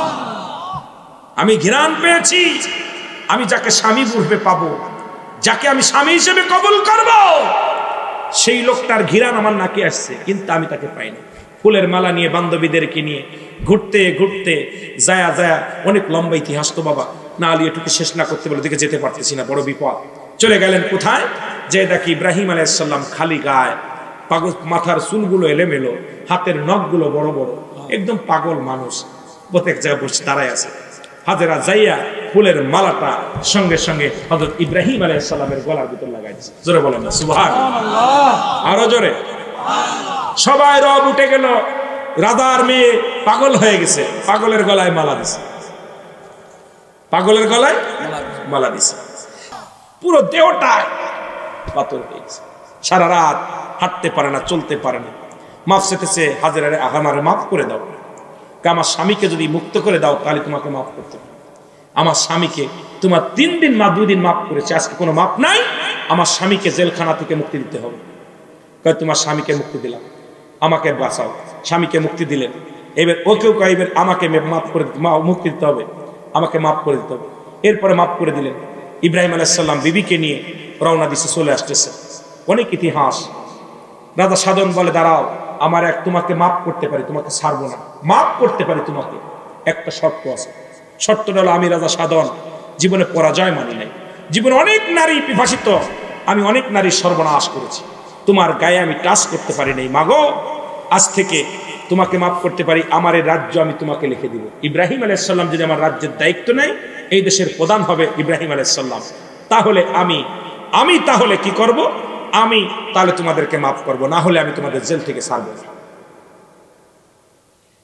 [SPEAKER 1] আমি ঘ্রাণ পেয়েছি, আমি যাকে স্বামী রূপে পাবো, যাকে আমি স্বামী হিসেবে কবুল করব, সেই লোকটার ঘ্রাণ আমার নাকে আসছে, কিন্তু আমি তাকে পাই না। ফুলের মালা নিয়ে বান্ধবীদেরকে নিয়ে ঘুরতে ঘুরতে যায়া যায়া, অনেক লম্বা ইতিহাস তো বাবা, না আলী এটুকু শেষ না করতে বলে দিকে যেতে পারতেছি না, বড় বিপদ। চলে গেলেন কোথায়? যে দেখি ইব্রাহিম আলাইহিস সালাম খালি গায়ে, পাগল, মাথার চুলগুলো এলোমেলো, হাতের নখগুলো বড় বড়, একদম পাগল মানুষ প্রত্যেক জায়গায় বসে দাঁড়ায় আছে। হাজেরা যাইয়া ফুলের মালাটা সঙ্গে সঙ্গে হযরত ইব্রাহিম আলাইহিস সালামের গলার ভিতর লাগাই দিয়েছে। জোরে বলেন না সুবহানাল্লাহ। আরো জোরে। সবাই রব উঠে গেল, রাজার মেয়ে পাগল হয়ে গেছে, পাগলের গলায় মালা দিছে, পাগলের গলায় মালা দিছে, পুরো দেহটা পাথর হয়ে গেছে। সারা রাত হাঁটতে পারে না, চলতে পারে না। মাফ চেতেছে, হাজেরারে আমারে মাফ করে দাও, আমার স্বামীকে যদি মুক্ত করে দাও তাহলে তোমাকে মাফ করতে পারো। আমার স্বামীকে তোমার 3 দিন মা 2 দিন মাফ করেছে, আজকে কোনো মাফ নাই, আমার স্বামীকে জেলখানা থেকে মুক্তি দিতে হবে। কয় তোমার স্বামীকে মুক্তি দিলাম, আমাকে বাঁচাও। স্বামীকে মুক্তি দিলেন। এবার ওকেও কয়, এবার আমাকে মাফ করে মুক্তি দিতে হবে, আমাকে মাফ করে দিতে হবে। এরপরে মাফ করে দিলেন। ইব্রাহিম আলাইহিস সালাম বিবিকে নিয়ে রওনা দিছে, চলে আসতেছে। অনেক ইতিহাস। রাজা সাধন বলে, দাঁড়াও, আমার তোমাকে মাফ করতে পারি, তোমাকে ছাড়বো না, মাফ করতে পারি তোমাকে, একটা শর্ত আছে। শর্তটা হলো, আমি রাজা সাধন জীবনে পরাজয় মানি নাই, জীবনে অনেক নারী বিভাসিত, আমি অনেক নারীর সর্বনাশ করেছি, তোমার গায়ে আমি টাচ করতে পারি নাই, মাগো আজ থেকে তোমাকে মাফ করতে পারি, আমার এই রাজ্য আমি তোমাকে লিখে দিব। ইব্রাহিম আলাইহিস সালাম যদি আমার রাজ্যের দায়িত্ব নেয়, এই দেশের প্রধান হবে ইব্রাহিম আলাইহিস সালাম, তাহলে আমি তাহলে কি করব? আমি তাহলে তোমাদেরকে মাফ করব, না হলে আমি তোমাদের জেল থেকে ছাড়বো না।